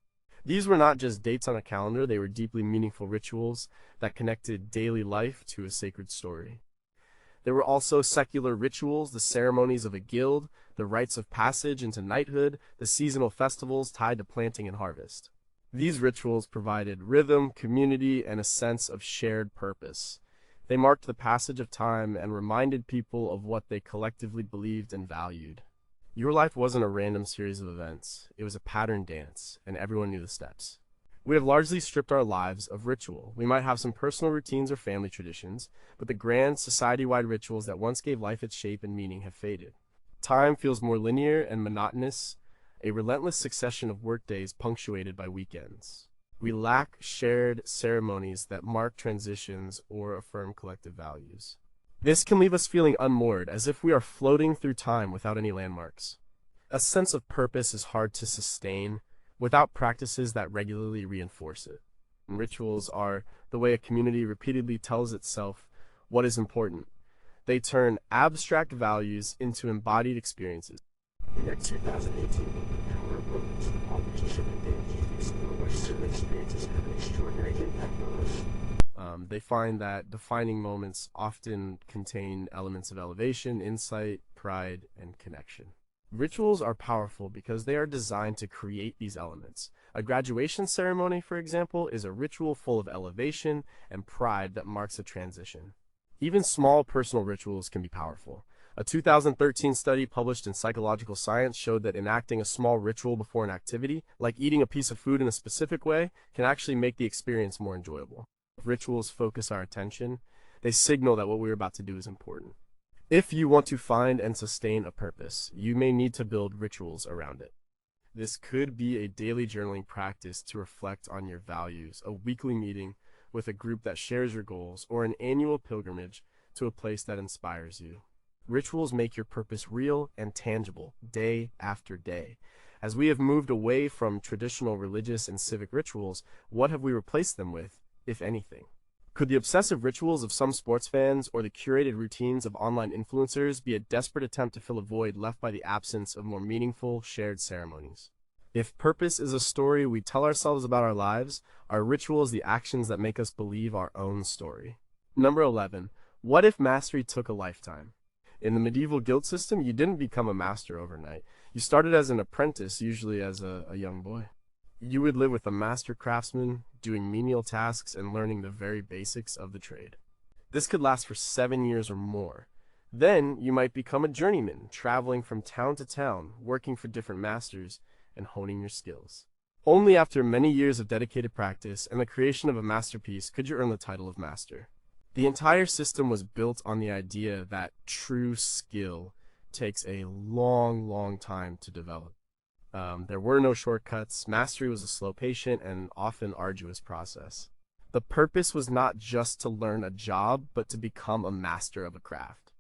These were not just dates on a calendar, they were deeply meaningful rituals that connected daily life to a sacred story. There were also secular rituals, the ceremonies of a guild, the rites of passage into knighthood, the seasonal festivals tied to planting and harvest. These rituals provided rhythm, community, and a sense of shared purpose. They marked the passage of time and reminded people of what they collectively believed and valued. Your life wasn't a random series of events, it was a pattern dance, and everyone knew the steps. We have largely stripped our lives of ritual. We might have some personal routines or family traditions, but the grand society-wide rituals that once gave life its shape and meaning have faded. Time feels more linear and monotonous, a relentless succession of workdays punctuated by weekends. We lack shared ceremonies that mark transitions or affirm collective values. This can leave us feeling unmoored, as if we are floating through time without any landmarks. A sense of purpose is hard to sustain without practices that regularly reinforce it. Rituals are the way a community repeatedly tells itself what is important. They turn abstract values into embodied experiences. In 2018, our approach to competition and daily explore certain experiences have an extraordinary impact on us. They find that defining moments often contain elements of elevation, insight, pride, and connection. Rituals are powerful because they are designed to create these elements. A graduation ceremony, for example, is a ritual full of elevation and pride that marks a transition. Even small personal rituals can be powerful. A 2013 study published in Psychological Science showed that enacting a small ritual before an activity, like eating a piece of food in a specific way, can actually make the experience more enjoyable. If rituals focus our attention, they signal that what we're about to do is important. If you want to find and sustain a purpose, you may need to build rituals around it. This could be a daily journaling practice to reflect on your values, a weekly meeting with a group that shares your goals, or an annual pilgrimage to a place that inspires you. Rituals make your purpose real and tangible, day after day. As we have moved away from traditional religious and civic rituals, what have we replaced them with, if anything? Could the obsessive rituals of some sports fans or the curated routines of online influencers be a desperate attempt to fill a void left by the absence of more meaningful, shared ceremonies? If purpose is a story we tell ourselves about our lives, are rituals the actions that make us believe our own story? Number 11. What if mastery took a lifetime? In the medieval guild system, you didn't become a master overnight. You started as an apprentice, usually as a young boy. You would live with a master craftsman, doing menial tasks and learning the very basics of the trade. This could last for 7 years or more. Then you might become a journeyman, traveling from town to town, working for different masters, and honing your skills. Only after many years of dedicated practice and the creation of a masterpiece could you earn the title of master. The entire system was built on the idea that true skill takes a long time to develop. There were no shortcuts. Mastery was a slow, patient, and often arduous process. The purpose was not just to learn a job, but to become a master of a craft.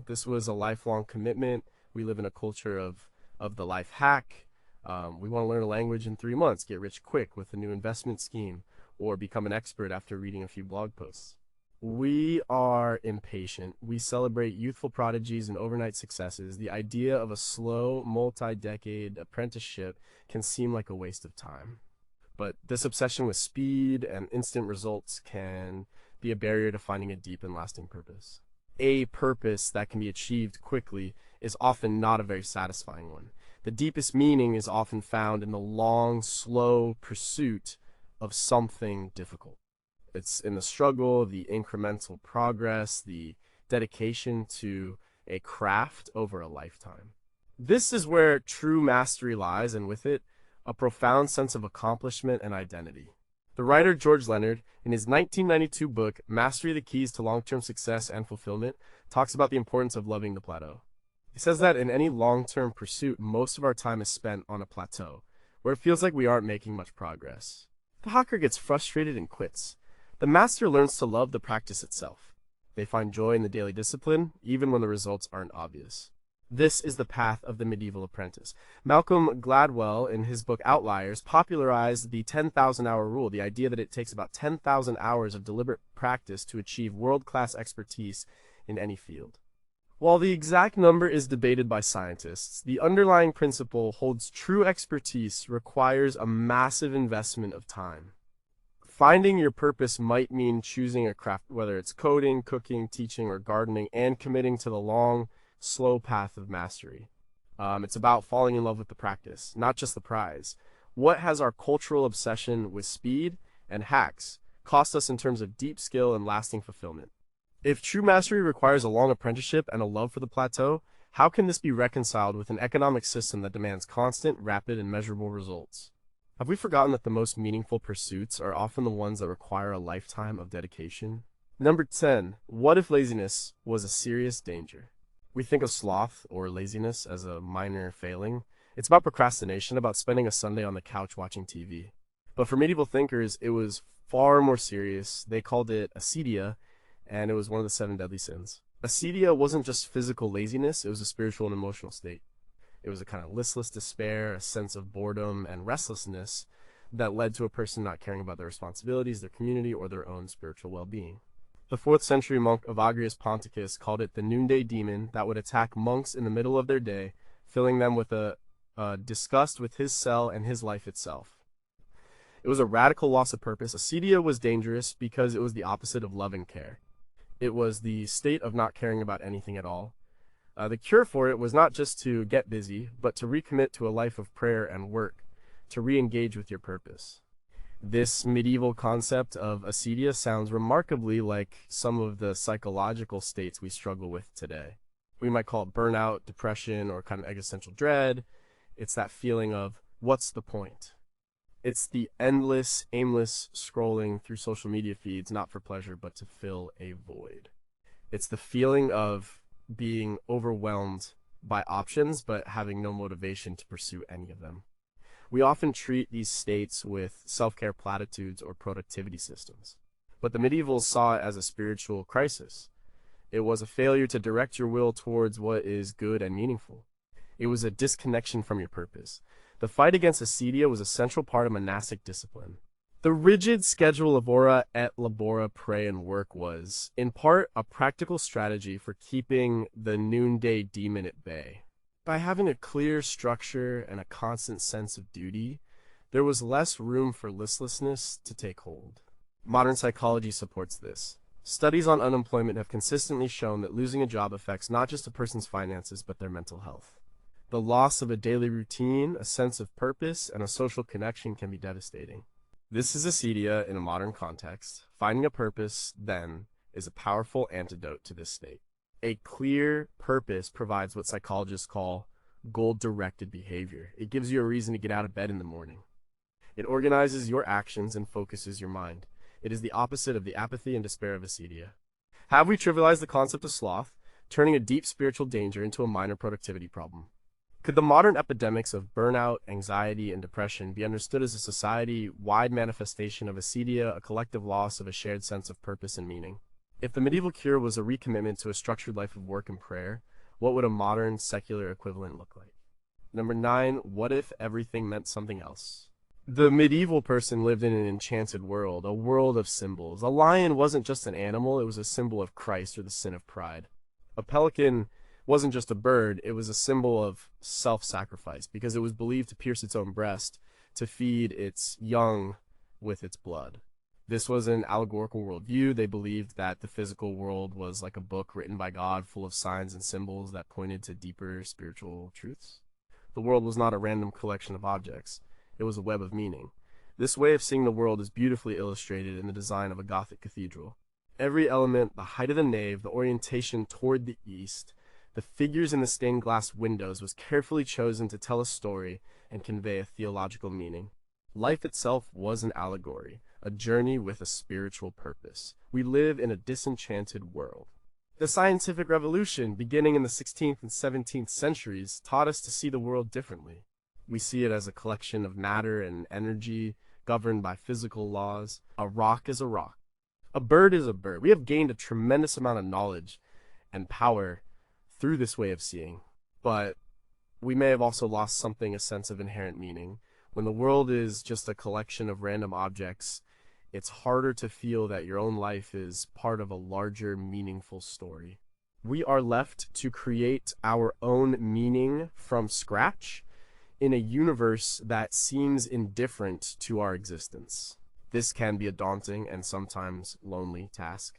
This was a lifelong commitment. We live in a culture of the life hack. We want to learn a language in 3 months, get rich quick with a new investment scheme, or become an expert after reading a few blog posts. We are impatient. We celebrate youthful prodigies and overnight successes. The idea of a slow, multi-decade apprenticeship can seem like a waste of time. But this obsession with speed and instant results can be a barrier to finding a deep and lasting purpose. A purpose that can be achieved quickly is often not a very satisfying one. The deepest meaning is often found in the long, slow pursuit of something difficult. It's in the struggle, the incremental progress, the dedication to a craft over a lifetime. This is where true mastery lies, and with it, a profound sense of accomplishment and identity. The writer George Leonard, in his 1992 book, Mastery: The Keys to Long-Term Success and Fulfillment, talks about the importance of loving the plateau. He says that in any long-term pursuit, most of our time is spent on a plateau, where it feels like we aren't making much progress. The hawker gets frustrated and quits. The master learns to love the practice itself. They find joy in the daily discipline, even when the results aren't obvious. This is the path of the medieval apprentice. Malcolm Gladwell, in his book Outliers, popularized the 10,000-hour rule, the idea that it takes about 10,000 hours of deliberate practice to achieve world-class expertise in any field. While the exact number is debated by scientists, the underlying principle holds true expertise requires a massive investment of time. Finding your purpose might mean choosing a craft, whether it's coding, cooking, teaching, or gardening, and committing to the long, slow path of mastery. It's about falling in love with the practice, not just the prize. What has our cultural obsession with speed and hacks cost us in terms of deep skill and lasting fulfillment? If true mastery requires a long apprenticeship and a love for the plateau, How can this be reconciled with an economic system that demands constant, rapid, and measurable results? Have we forgotten that the most meaningful pursuits are often the ones that require a lifetime of dedication? Number 10. What if laziness was a serious danger? We think of sloth or laziness as a minor failing. It's about procrastination, about spending a Sunday on the couch watching TV. But for medieval thinkers, it was far more serious. They called it acedia, and it was one of the seven deadly sins. Acedia wasn't just physical laziness, it was a spiritual and emotional state. It was a kind of listless despair, a sense of boredom and restlessness that led to a person not caring about their responsibilities, their community, or their own spiritual well-being. The 4th century monk Evagrius Ponticus called it the noonday demon that would attack monks in the middle of their day, filling them with a disgust with his cell and his life itself. It was a radical loss of purpose. Acedia was dangerous because it was the opposite of love and care. It was the state of not caring about anything at all. The cure for it was not just to get busy, but to recommit to a life of prayer and work, to re-engage with your purpose. This medieval concept of acedia sounds remarkably like some of the psychological states we struggle with today. We might call it burnout, depression, or kind of existential dread. It's that feeling of, what's the point? It's the endless, aimless scrolling through social media feeds, not for pleasure, but to fill a void. It's the feeling of being overwhelmed by options, but having no motivation to pursue any of them. We often treat these states with self-care platitudes or productivity systems, but the medievals saw it as a spiritual crisis. It was a failure to direct your will towards what is good and meaningful. It was a disconnection from your purpose. The fight against acedia was a central part of monastic discipline. The rigid schedule of ora et labora, pray and work, was, in part, a practical strategy for keeping the noonday demon at bay. By having a clear structure and a constant sense of duty, there was less room for listlessness to take hold. Modern psychology supports this. Studies on unemployment have consistently shown that losing a job affects not just a person's finances, but their mental health. The loss of a daily routine, a sense of purpose, and a social connection can be devastating. This is acedia in a modern context. Finding a purpose, then, is a powerful antidote to this state. A clear purpose provides what psychologists call goal-directed behavior. It gives you a reason to get out of bed in the morning. It organizes your actions and focuses your mind. It is the opposite of the apathy and despair of acedia. Have we trivialized the concept of sloth, turning a deep spiritual danger into a minor productivity problem? Could the modern epidemics of burnout, anxiety, and depression be understood as a society-wide manifestation of acedia, a collective loss of a shared sense of purpose and meaning? If the medieval cure was a recommitment to a structured life of work and prayer, what would a modern, secular equivalent look like? Number 9, what if everything meant something else? The medieval person lived in an enchanted world, a world of symbols. A lion wasn't just an animal, it was a symbol of Christ or the sin of pride. A pelican wasn't just a bird, it was a symbol of self-sacrifice because it was believed to pierce its own breast to feed its young with its blood. This was an allegorical worldview. They believed that the physical world was like a book written by God full of signs and symbols that pointed to deeper spiritual truths. The world was not a random collection of objects. It was a web of meaning. This way of seeing the world is beautifully illustrated in the design of a Gothic cathedral. Every element, the height of the nave, the orientation toward the east, the figures in the stained glass windows was carefully chosen to tell a story and convey a theological meaning. Life itself was an allegory, a journey with a spiritual purpose. We live in a disenchanted world. The scientific revolution, beginning in the 16th and 17th centuries, taught us to see the world differently. We see it as a collection of matter and energy governed by physical laws. A rock is a rock. A bird is a bird. We have gained a tremendous amount of knowledge and power through this way of seeing, but we may have also lost something, a sense of inherent meaning. When the world is just a collection of random objects, it's harder to feel that your own life is part of a larger, meaningful story. We are left to create our own meaning from scratch in a universe that seems indifferent to our existence. This can be a daunting and sometimes lonely task.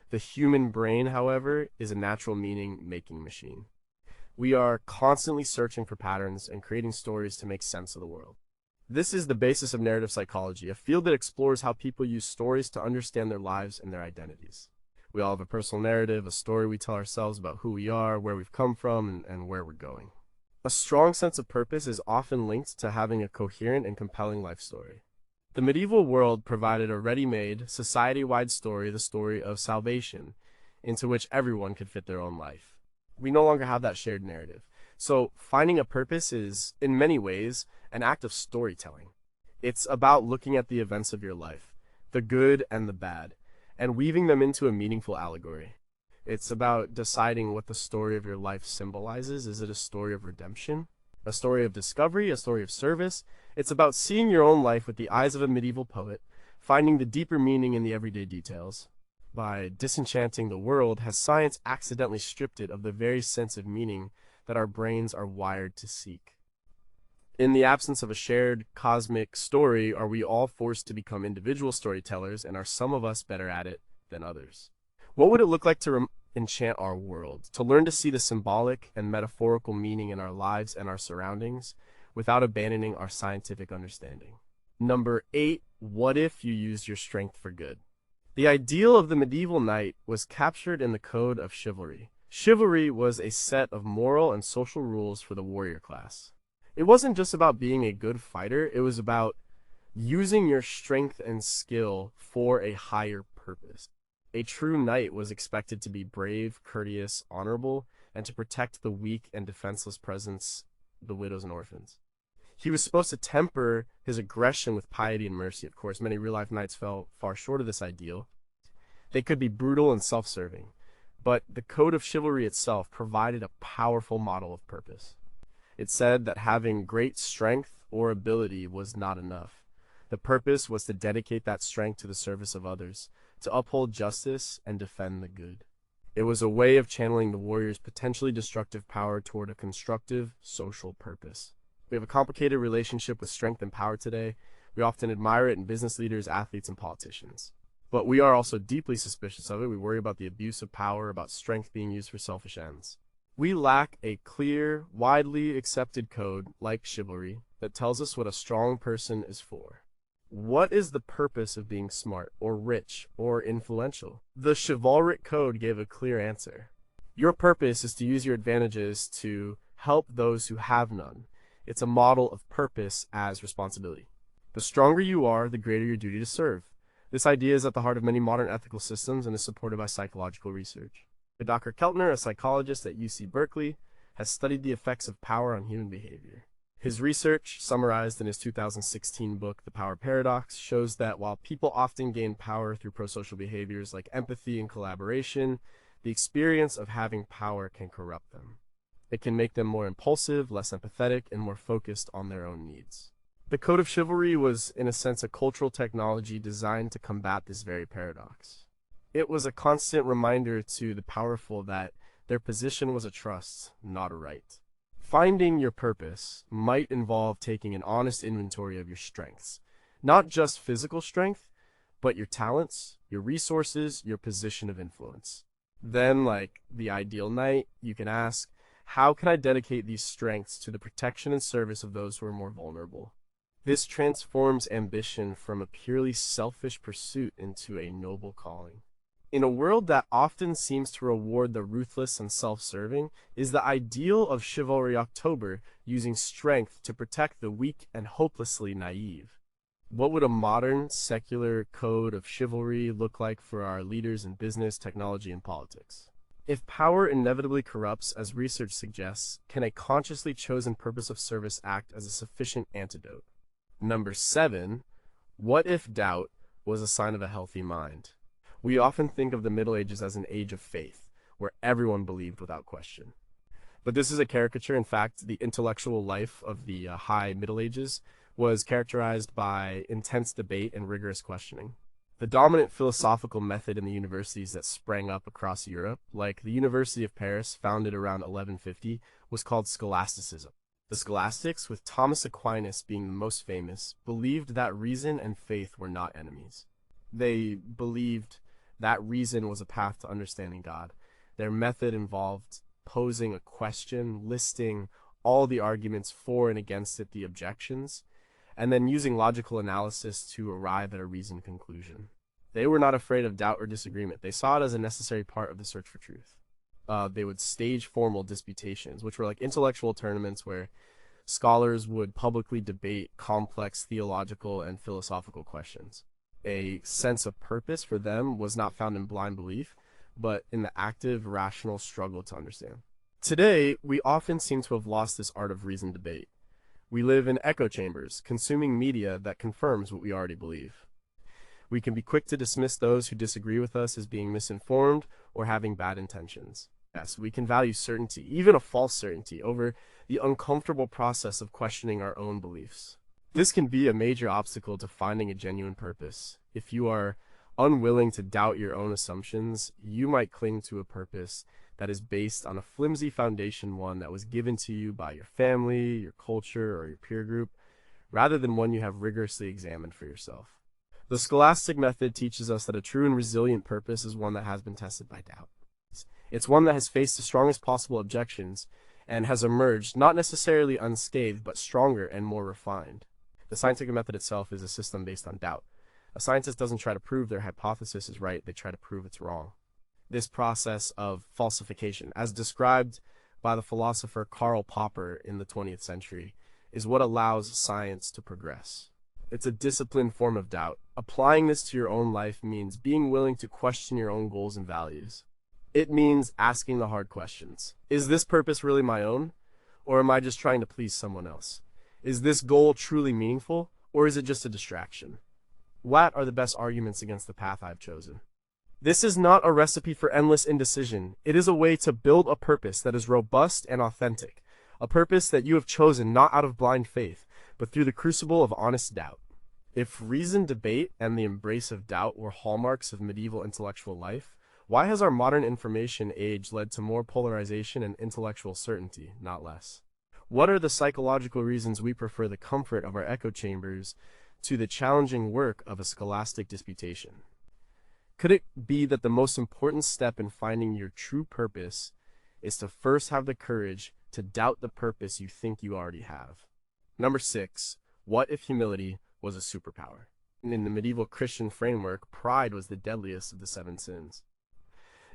The human brain, however, is a natural meaning-making machine. We are constantly searching for patterns and creating stories to make sense of the world. This is the basis of narrative psychology, a field that explores how people use stories to understand their lives and their identities. We all have a personal narrative, a story we tell ourselves about who we are, where we've come from, and where we're going. A strong sense of purpose is often linked to having a coherent and compelling life story. The medieval world provided a ready-made, society-wide story, the story of salvation, into which everyone could fit their own life. We no longer have that shared narrative. So finding a purpose is, in many ways, an act of storytelling. It's about looking at the events of your life, the good and the bad, and weaving them into a meaningful allegory. It's about deciding what the story of your life symbolizes. Is it a story of redemption? A story of discovery? A story of service? It's about seeing your own life with the eyes of a medieval poet, finding the deeper meaning in the everyday details. By disenchanting the world, has science accidentally stripped it of the very sense of meaning that our brains are wired to seek? In the absence of a shared cosmic story, are we all forced to become individual storytellers, and are some of us better at it than others? What would it look like to enchant our world, to learn to see the symbolic and metaphorical meaning in our lives and our surroundings without abandoning our scientific understanding? Number 8, what if you used your strength for good? The ideal of the medieval knight was captured in the code of chivalry. Chivalry was a set of moral and social rules for the warrior class. It wasn't just about being a good fighter, it was about using your strength and skill for a higher purpose. A true knight was expected to be brave, courteous, honorable, and to protect the weak and defenseless peasants, the widows and orphans. He was supposed to temper his aggression with piety and mercy. Of course, many real-life knights fell far short of this ideal. They could be brutal and self-serving, but the code of chivalry itself provided a powerful model of purpose. It said that having great strength or ability was not enough. The purpose was to dedicate that strength to the service of others, to uphold justice and defend the good. It was a way of channeling the warrior's potentially destructive power toward a constructive social purpose. We have a complicated relationship with strength and power today. We often admire it in business leaders, athletes, and politicians. But we are also deeply suspicious of it. We worry about the abuse of power, about strength being used for selfish ends. We lack a clear, widely accepted code, like chivalry, that tells us what a strong person is for. What is the purpose of being smart, or rich, or influential? The chivalric code gave a clear answer. Your purpose is to use your advantages to help those who have none. It's a model of purpose as responsibility. The stronger you are, the greater your duty to serve. This idea is at the heart of many modern ethical systems and is supported by psychological research. Dr. Keltner, a psychologist at UC Berkeley, has studied the effects of power on human behavior. His research, summarized in his 2016 book, The Power Paradox, shows that while people often gain power through prosocial behaviors like empathy and collaboration, the experience of having power can corrupt them. It can make them more impulsive, less empathetic, and more focused on their own needs. The Code of Chivalry was, in a sense, a cultural technology designed to combat this very paradox. It was a constant reminder to the powerful that their position was a trust, not a right. Finding your purpose might involve taking an honest inventory of your strengths, not just physical strength, but your talents, your resources, your position of influence. Then, like the ideal knight, you can ask, how can I dedicate these strengths to the protection and service of those who are more vulnerable? This transforms ambition from a purely selfish pursuit into a noble calling. In a world that often seems to reward the ruthless and self-serving, is the ideal of Chivalry October using strength to protect the weak and hopelessly naive. What would a modern, secular code of chivalry look like for our leaders in business, technology, and politics? If power inevitably corrupts, as research suggests, can a consciously chosen purpose of service act as a sufficient antidote? Number 7, what if doubt was a sign of a healthy mind? We often think of the Middle Ages as an age of faith, where everyone believed without question. But this is a caricature. In fact, the intellectual life of the High Middle Ages was characterized by intense debate and rigorous questioning. The dominant philosophical method in the universities that sprang up across Europe, like the University of Paris, founded around 1150, was called scholasticism. The scholastics, with Thomas Aquinas being the most famous, believed that reason and faith were not enemies. They believed that reason was a path to understanding God. Their method involved posing a question, listing all the arguments for and against it, the objections, and then using logical analysis to arrive at a reasoned conclusion. They were not afraid of doubt or disagreement. They saw it as a necessary part of the search for truth. They would stage formal disputations, which were like intellectual tournaments where scholars would publicly debate complex theological and philosophical questions. A sense of purpose for them was not found in blind belief, but in the active, rational struggle to understand. Today, we often seem to have lost this art of reasoned debate. We live in echo chambers, consuming media that confirms what we already believe. We can be quick to dismiss those who disagree with us as being misinformed or having bad intentions. Yes, we can value certainty, even a false certainty, over the uncomfortable process of questioning our own beliefs. This can be a major obstacle to finding a genuine purpose. If you are unwilling to doubt your own assumptions, you might cling to a purpose that is based on a flimsy foundation, one that was given to you by your family, your culture, or your peer group, rather than one you have rigorously examined for yourself. The scholastic method teaches us that a true and resilient purpose is one that has been tested by doubt. It's one that has faced the strongest possible objections and has emerged not necessarily unscathed, but stronger and more refined. The scientific method itself is a system based on doubt. A scientist doesn't try to prove their hypothesis is right, they try to prove it's wrong. This process of falsification, as described by the philosopher Karl Popper in the 20th century, is what allows science to progress. It's a disciplined form of doubt. Applying this to your own life means being willing to question your own goals and values. It means asking the hard questions. Is this purpose really my own? Or am I just trying to please someone else? Is this goal truly meaningful? Or is it just a distraction? What are the best arguments against the path I've chosen? This is not a recipe for endless indecision. It is a way to build a purpose that is robust and authentic. A purpose that you have chosen not out of blind faith, but through the crucible of honest doubt. If reasoned debate and the embrace of doubt were hallmarks of medieval intellectual life, why has our modern information age led to more polarization and intellectual certainty, not less? What are the psychological reasons we prefer the comfort of our echo chambers to the challenging work of a scholastic disputation? Could it be that the most important step in finding your true purpose is to first have the courage to doubt the purpose you think you already have? Number 6, what if humility was a superpower? In the medieval Christian framework, pride was the deadliest of the 7 sins.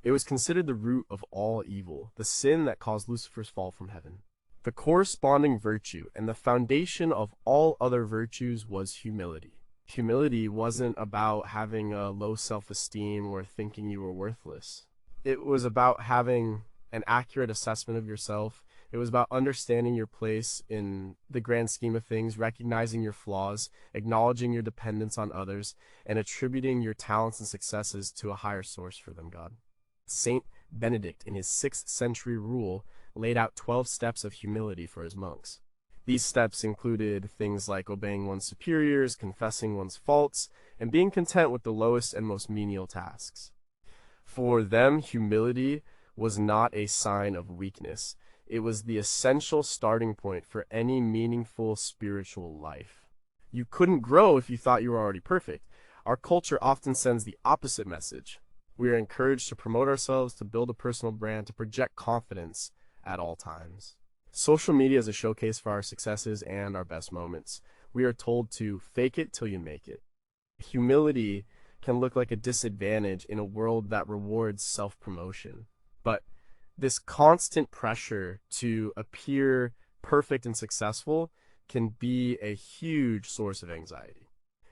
It was considered the root of all evil, the sin that caused Lucifer's fall from heaven. The corresponding virtue and the foundation of all other virtues was humility. Humility wasn't about having a low self-esteem or thinking you were worthless. It was about having an accurate assessment of yourself. It was about understanding your place in the grand scheme of things, recognizing your flaws, acknowledging your dependence on others, and attributing your talents and successes to a higher source for them, God. Saint Benedict, in his 6th century rule, laid out 12 steps of humility for his monks. These steps included things like obeying one's superiors, confessing one's faults, and being content with the lowest and most menial tasks. For them, humility was not a sign of weakness. It was the essential starting point for any meaningful spiritual life. You couldn't grow if you thought you were already perfect. Our culture often sends the opposite message. We are encouraged to promote ourselves, to build a personal brand, to project confidence at all times. Social media is a showcase for our successes and our best moments. We are told to fake it till you make it. Humility can look like a disadvantage in a world that rewards self-promotion. But this constant pressure to appear perfect and successful can be a huge source of anxiety.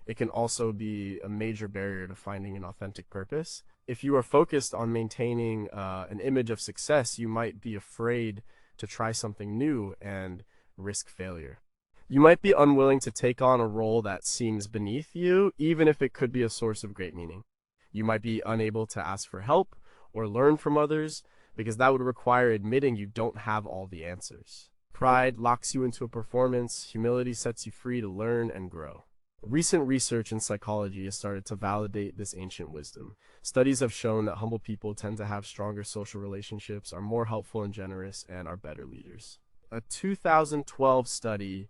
It can also be a major barrier to finding an authentic purpose. If you are focused on maintaining an image of success, you might be afraid to try something new and risk failure. You might be unwilling to take on a role that seems beneath you, even if it could be a source of great meaning. You might be unable to ask for help or learn from others, because that would require admitting you don't have all the answers. Pride locks you into a performance. Humility sets you free to learn and grow. Recent research in psychology has started to validate this ancient wisdom. Studies have shown that humble people tend to have stronger social relationships, are more helpful and generous, and are better leaders. A 2012 study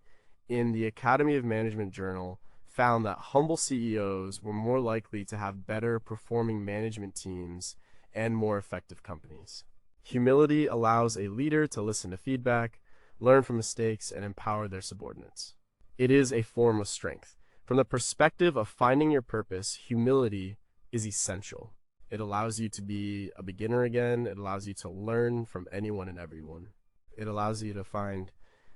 in the Academy of Management Journal found that humble CEOs were more likely to have better performing management teams and more effective companies. Humility allows a leader to listen to feedback, learn from mistakes, and empower their subordinates. It is a form of strength. From the perspective of finding your purpose, humility is essential. It allows you to be a beginner again. It allows you to learn from anyone and everyone. It allows you to find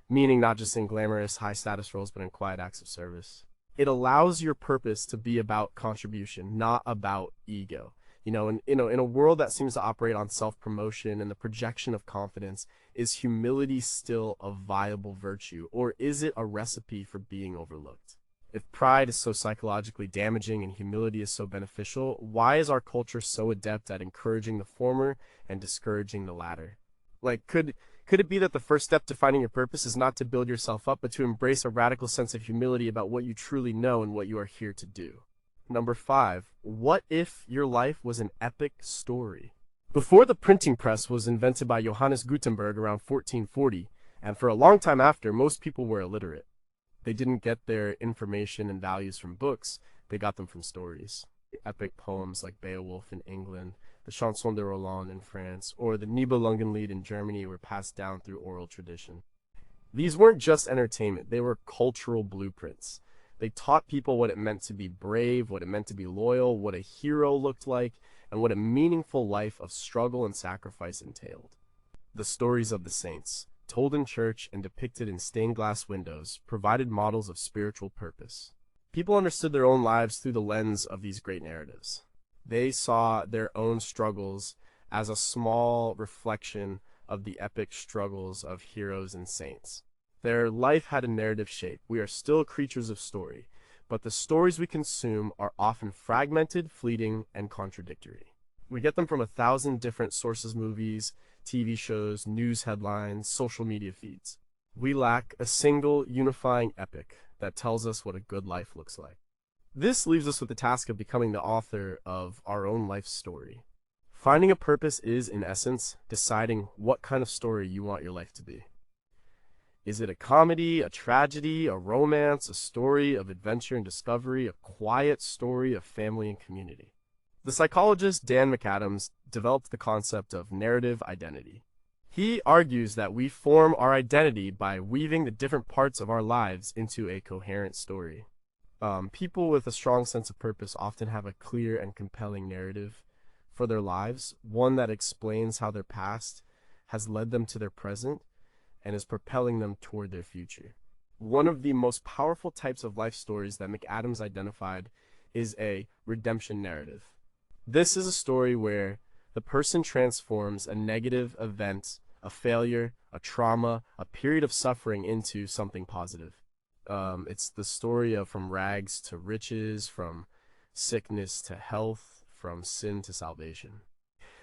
meaning not just in glamorous, high status roles, but in quiet acts of service. It allows your purpose to be about contribution, not about ego. In a world that seems to operate on self-promotion and the projection of confidence, is humility still a viable virtue, or is it a recipe for being overlooked? If pride is so psychologically damaging and humility is so beneficial, why is our culture so adept at encouraging the former and discouraging the latter? Like, could it be that the first step to finding your purpose is not to build yourself up, but to embrace a radical sense of humility about what you truly know and what you are here to do? Number 5, what if your life was an epic story? Before the printing press was invented by Johannes Gutenberg around 1440, and for a long time after, most people were illiterate. They didn't get their information and values from books, they got them from stories. Epic poems like Beowulf in England, the Chanson de Roland in France, or the Nibelungenlied in Germany were passed down through oral tradition. These weren't just entertainment, they were cultural blueprints. They taught people what it meant to be brave, what it meant to be loyal, what a hero looked like, and what a meaningful life of struggle and sacrifice entailed. The stories of the saints, told in church and depicted in stained glass windows, provided models of spiritual purpose. People understood their own lives through the lens of these great narratives. They saw their own struggles as a small reflection of the epic struggles of heroes and saints. Their life had a narrative shape. We are still creatures of story, but the stories we consume are often fragmented, fleeting, and contradictory. We get them from 1,000 different sources: movies, TV shows, news headlines, social media feeds. We lack a single unifying epic that tells us what a good life looks like. This leaves us with the task of becoming the author of our own life story. Finding a purpose is, in essence, deciding what kind of story you want your life to be. Is it a comedy, a tragedy, a romance, a story of adventure and discovery, a quiet story of family and community? The psychologist Dan McAdams developed the concept of narrative identity. He argues that we form our identity by weaving the different parts of our lives into a coherent story. People with a strong sense of purpose often have a clear and compelling narrative for their lives, one that explains how their past has led them to their present and is propelling them toward their future. One of the most powerful types of life stories that McAdams identified is a redemption narrative. This is a story where the person transforms a negative event, a failure, a trauma, a period of suffering into something positive. It's the story of from rags to riches, from sickness to health, from sin to salvation.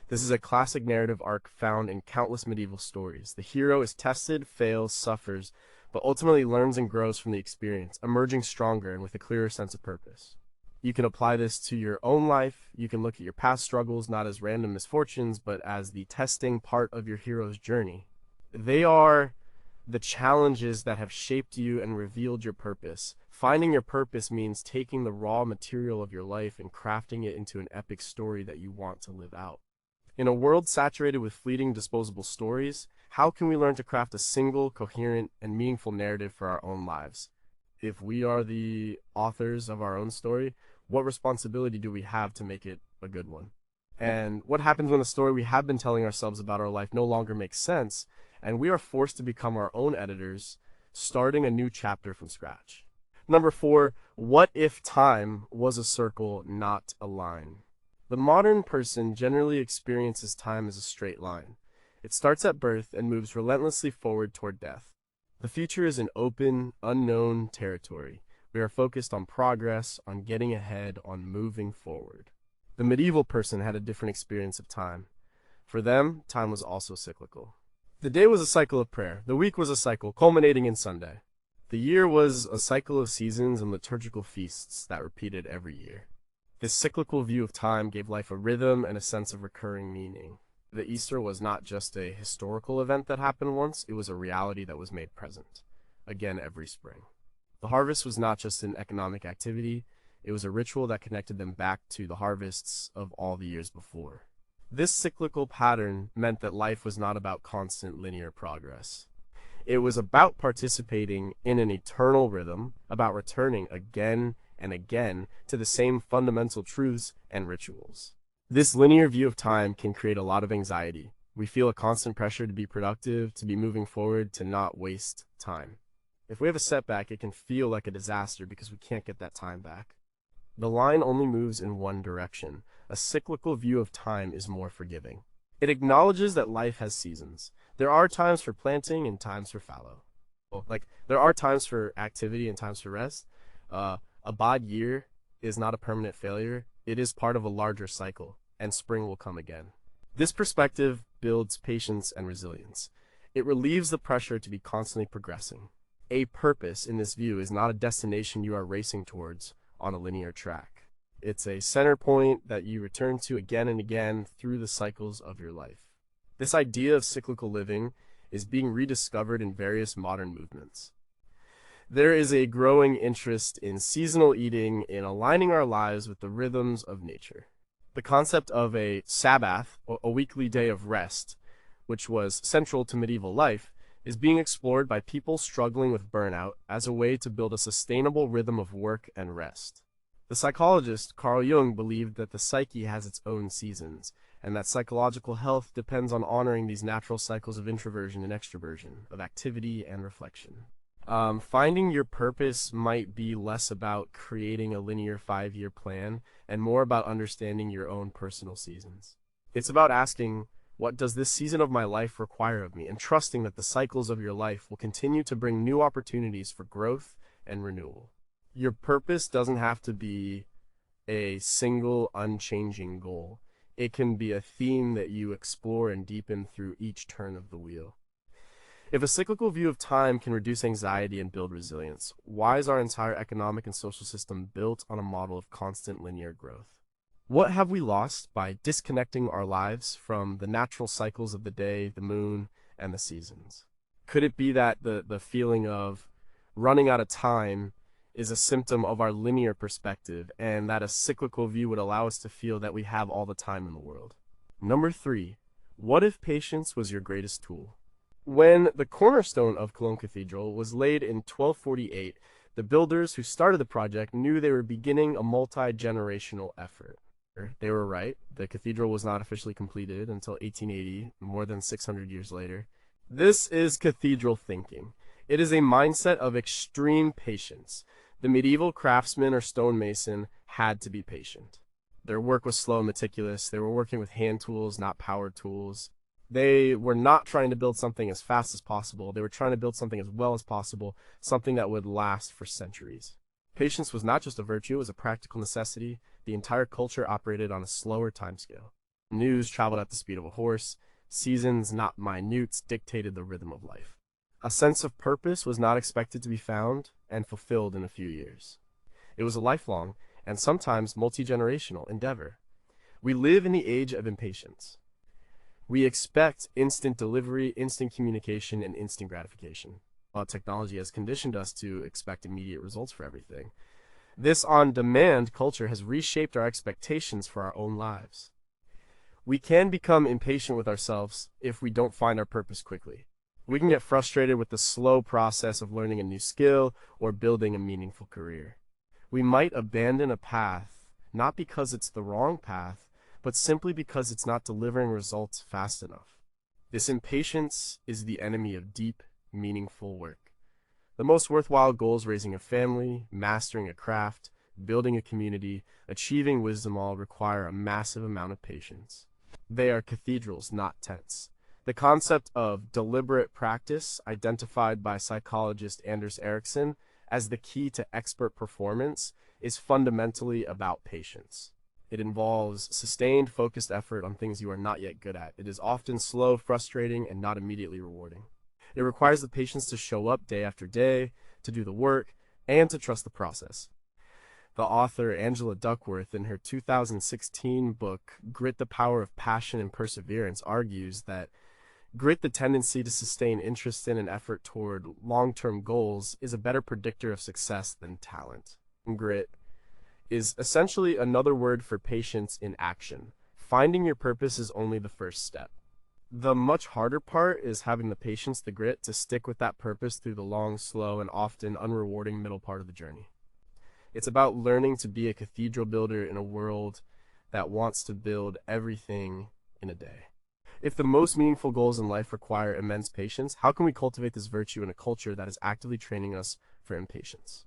This is a classic narrative arc found in countless medieval stories. The hero is tested, fails, suffers, but ultimately learns and grows from the experience, emerging stronger and with a clearer sense of purpose. You can apply this to your own life. You can look at your past struggles not as random misfortunes, but as the testing part of your hero's journey. They are the challenges that have shaped you and revealed your purpose. Finding your purpose means taking the raw material of your life and crafting it into an epic story that you want to live out. In a world saturated with fleeting, disposable stories, how can we learn to craft a single, coherent, and meaningful narrative for our own lives? If we are the authors of our own story, what responsibility do we have to make it a good one? And what happens when the story we have been telling ourselves about our life no longer makes sense, and we are forced to become our own editors, starting a new chapter from scratch? Number 4, what if time was a circle, not a line? The modern person generally experiences time as a straight line. It starts at birth and moves relentlessly forward toward death. The future is an open, unknown territory. We are focused on progress, on getting ahead, on moving forward. The medieval person had a different experience of time. For them, time was also cyclical. The day was a cycle of prayer. The week was a cycle, culminating in Sunday. The year was a cycle of seasons and liturgical feasts that repeated every year. This cyclical view of time gave life a rhythm and a sense of recurring meaning. The Easter was not just a historical event that happened once, it was a reality that was made present, again every spring. The harvest was not just an economic activity, it was a ritual that connected them back to the harvests of all the years before. This cyclical pattern meant that life was not about constant linear progress. It was about participating in an eternal rhythm, about returning again and again to the same fundamental truths and rituals. This linear view of time can create a lot of anxiety. We feel a constant pressure to be productive, to be moving forward, to not waste time. If we have a setback, it can feel like a disaster because we can't get that time back. The line only moves in one direction. A cyclical view of time is more forgiving. It acknowledges that life has seasons. There are times for planting and times for fallow. There are times for activity and times for rest. A bad year is not a permanent failure. It is part of a larger cycle, and spring will come again. This perspective builds patience and resilience. It relieves the pressure to be constantly progressing. A purpose in this view is not a destination you are racing towards on a linear track. It's a center point that you return to again and again through the cycles of your life. This idea of cyclical living is being rediscovered in various modern movements. There is a growing interest in seasonal eating, in aligning our lives with the rhythms of nature. The concept of a Sabbath, a weekly day of rest, which was central to medieval life, is being explored by people struggling with burnout as a way to build a sustainable rhythm of work and rest. The psychologist Carl Jung believed that the psyche has its own seasons, and that psychological health depends on honoring these natural cycles of introversion and extroversion, of activity and reflection. Finding your purpose might be less about creating a linear 5-year plan and more about understanding your own personal seasons. It's about asking, what does this season of my life require of me? And trusting that the cycles of your life will continue to bring new opportunities for growth and renewal. Your purpose doesn't have to be a single, unchanging goal. It can be a theme that you explore and deepen through each turn of the wheel. If a cyclical view of time can reduce anxiety and build resilience, why is our entire economic and social system built on a model of constant linear growth? What have we lost by disconnecting our lives from the natural cycles of the day, the moon, and the seasons? Could it be that the feeling of running out of time is a symptom of our linear perspective, and that a cyclical view would allow us to feel that we have all the time in the world? Number 3, what if patience was your greatest tool? When the cornerstone of Cologne Cathedral was laid in 1248, the builders who started the project knew they were beginning a multi-generational effort. They were right. The cathedral was not officially completed until 1880, more than 600 years later. This is cathedral thinking. It is a mindset of extreme patience. The medieval craftsman or stonemason had to be patient. Their work was slow and meticulous. They were working with hand tools, not power tools. They were not trying to build something as fast as possible. They were trying to build something as well as possible, something that would last for centuries. Patience was not just a virtue, it was a practical necessity. The entire culture operated on a slower timescale. News traveled at the speed of a horse. Seasons, not minutes, dictated the rhythm of life. A sense of purpose was not expected to be found and fulfilled in a few years. It was a lifelong, and sometimes multi-generational endeavor. We live in the age of impatience. We expect instant delivery, instant communication, and instant gratification. While technology has conditioned us to expect immediate results for everything, this on-demand culture has reshaped our expectations for our own lives. We can become impatient with ourselves if we don't find our purpose quickly. We can get frustrated with the slow process of learning a new skill or building a meaningful career. We might abandon a path, not because it's the wrong path, but simply because it's not delivering results fast enough. This impatience is the enemy of deep, meaningful work. The most worthwhile goals, raising a family, mastering a craft, building a community, achieving wisdom, all require a massive amount of patience. They are cathedrals, not tents. The concept of deliberate practice, identified by psychologist Anders Ericsson as the key to expert performance, is fundamentally about patience. It involves sustained, focused effort on things you are not yet good at. It is often slow, frustrating, and not immediately rewarding. It requires the patience to show up day after day, to do the work, and to trust the process. The author Angela Duckworth, in her 2016 book, Grit: The Power of Passion and Perseverance, argues that grit, the tendency to sustain interest in and effort toward long-term goals, is a better predictor of success than talent. Grit is essentially another word for patience in action. Finding your purpose is only the first step. The much harder part is having the patience, the grit, to stick with that purpose through the long, slow, and often unrewarding middle part of the journey. It's about learning to be a cathedral builder in a world that wants to build everything in a day. If the most meaningful goals in life require immense patience, how can we cultivate this virtue in a culture that is actively training us for impatience?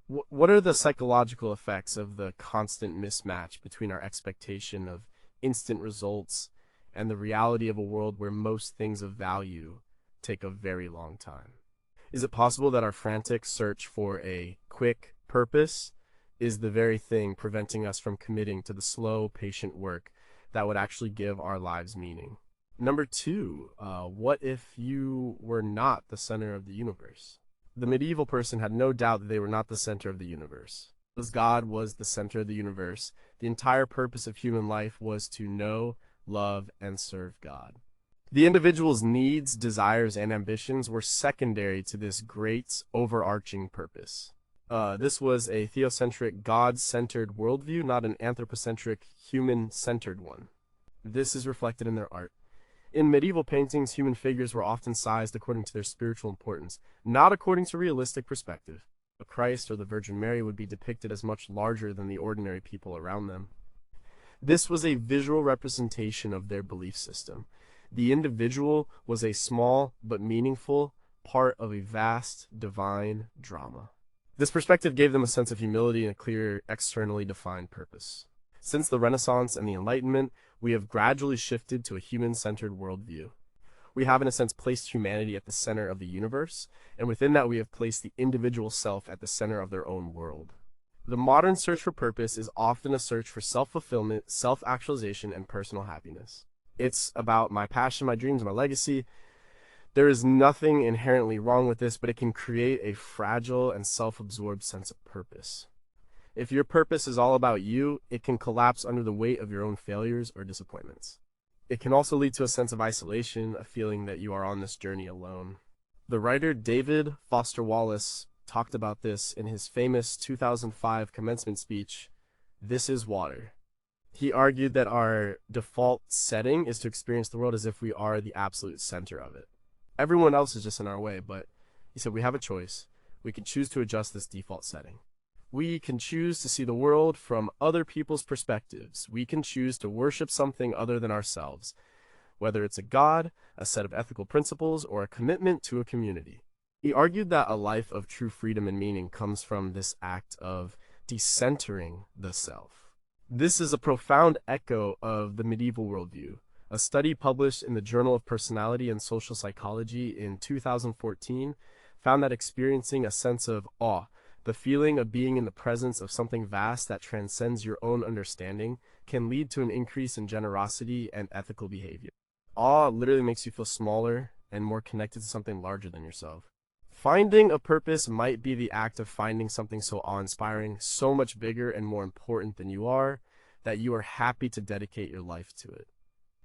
What are the psychological effects of the constant mismatch between our expectation of instant results and the reality of a world where most things of value take a very long time? Is it possible that our frantic search for a quick purpose is the very thing preventing us from committing to the slow, patient work that would actually give our lives meaning? Number two, what if you were not the center of the universe? The medieval person had no doubt that they were not the center of the universe. As God was the center of the universe, the entire purpose of human life was to know, love, and serve God. The individual's needs, desires, and ambitions were secondary to this great, overarching purpose. This was a theocentric, God-centered worldview, not an anthropocentric, human-centered one. This is reflected in their art. In medieval paintings, human figures were often sized according to their spiritual importance, not according to realistic perspective. A Christ or the Virgin Mary would be depicted as much larger than the ordinary people around them. This was a visual representation of their belief system. The individual was a small but meaningful part of a vast divine drama. This perspective gave them a sense of humility and a clear, externally defined purpose. Since the Renaissance and the Enlightenment, we have gradually shifted to a human-centered worldview. We have, in a sense, placed humanity at the center of the universe, and within that we have placed the individual self at the center of their own world. The modern search for purpose is often a search for self-fulfillment, self-actualization, and personal happiness. It's about my passion, my dreams, my legacy. There is nothing inherently wrong with this, but it can create a fragile and self-absorbed sense of purpose. If your purpose is all about you, it can collapse under the weight of your own failures or disappointments. It can also lead to a sense of isolation, a feeling that you are on this journey alone. The writer David Foster Wallace talked about this in his famous 2005 commencement speech, "This is Water." He argued that our default setting is to experience the world as if we are the absolute center of it. Everyone else is just in our way, but he said we have a choice. We can choose to adjust this default setting. We can choose to see the world from other people's perspectives. We can choose to worship something other than ourselves, whether it's a god, a set of ethical principles, or a commitment to a community. He argued that a life of true freedom and meaning comes from this act of decentering the self. This is a profound echo of the medieval worldview. A study published in the Journal of Personality and Social Psychology in 2014 found that experiencing a sense of awe, the feeling of being in the presence of something vast that transcends your own understanding, can lead to an increase in generosity and ethical behavior. Awe literally makes you feel smaller and more connected to something larger than yourself. Finding a purpose might be the act of finding something so awe-inspiring, so much bigger and more important than you are, that you are happy to dedicate your life to it.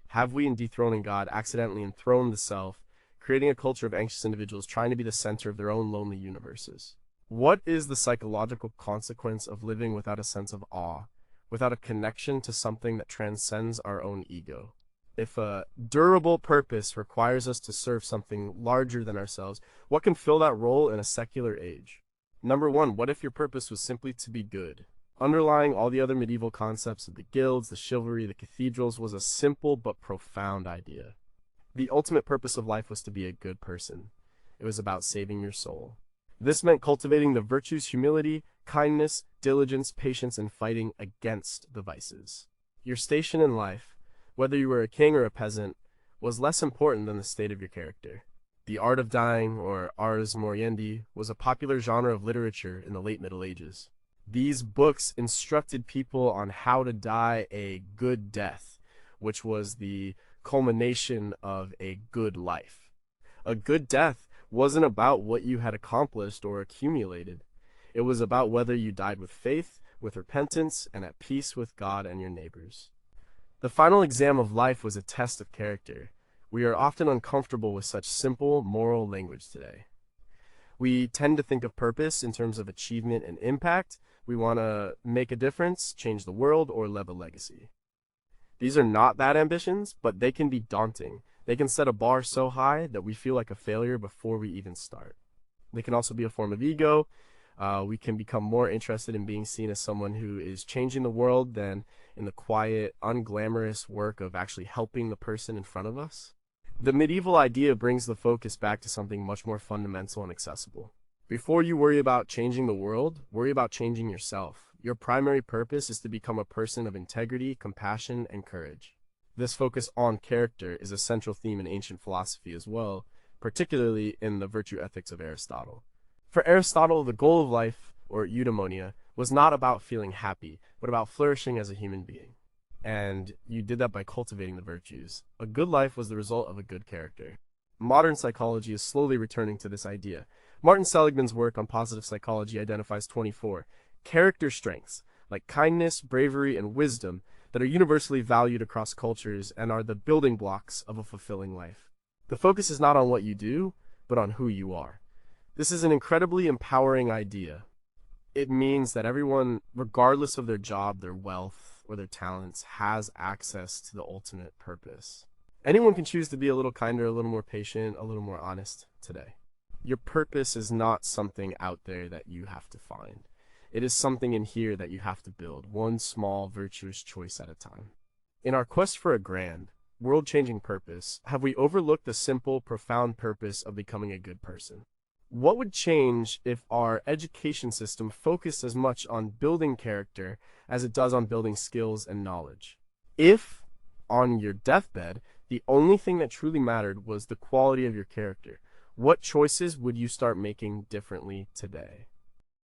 Have we, in dethroning God, accidentally enthroned the self, creating a culture of anxious individuals trying to be the center of their own lonely universes? What is the psychological consequence of living without a sense of awe, without a connection to something that transcends our own ego? If a durable purpose requires us to serve something larger than ourselves, what can fill that role in a secular age? Number one, what if your purpose was simply to be good? Underlying all the other medieval concepts of the guilds, the chivalry, the cathedrals was a simple but profound idea. The ultimate purpose of life was to be a good person. It was about saving your soul. This meant cultivating the virtues humility, kindness, diligence, patience, and fighting against the vices. Your station in life, whether you were a king or a peasant, was less important than the state of your character. The art of dying, or ars moriendi, was a popular genre of literature in the late Middle Ages. These books instructed people on how to die a good death, which was the culmination of a good life. A good death wasn't about what you had accomplished or accumulated. It was about whether you died with faith, with repentance, and at peace with God and your neighbors. The final exam of life was a test of character. We are often uncomfortable with such simple moral language today. We tend to think of purpose in terms of achievement and impact. We want to make a difference, change the world, or leave a legacy. These are not bad ambitions, but they can be daunting. They can set a bar so high that we feel like a failure before we even start. They can also be a form of ego, We can become more interested in being seen as someone who is changing the world than in the quiet, unglamorous work of actually helping the person in front of us. The medieval idea brings the focus back to something much more fundamental and accessible. Before you worry about changing the world, worry about changing yourself. Your primary purpose is to become a person of integrity, compassion, and courage. This focus on character is a central theme in ancient philosophy as well, particularly in the virtue ethics of Aristotle. For Aristotle, the goal of life, or eudaimonia, was not about feeling happy, but about flourishing as a human being. And you did that by cultivating the virtues. A good life was the result of a good character. Modern psychology is slowly returning to this idea. Martin Seligman's work on positive psychology identifies 24 character strengths, like kindness, bravery, and wisdom, that are universally valued across cultures and are the building blocks of a fulfilling life. The focus is not on what you do, but on who you are. This is an incredibly empowering idea. It means that everyone, regardless of their job, their wealth, or their talents, has access to the ultimate purpose. Anyone can choose to be a little kinder, a little more patient, a little more honest today. Your purpose is not something out there that you have to find. It is something in here that you have to build, one small, virtuous choice at a time. In our quest for a grand, world-changing purpose, have we overlooked the simple, profound purpose of becoming a good person? What would change if our education system focused as much on building character as it does on building skills and knowledge? If, on your deathbed, the only thing that truly mattered was the quality of your character, what choices would you start making differently today?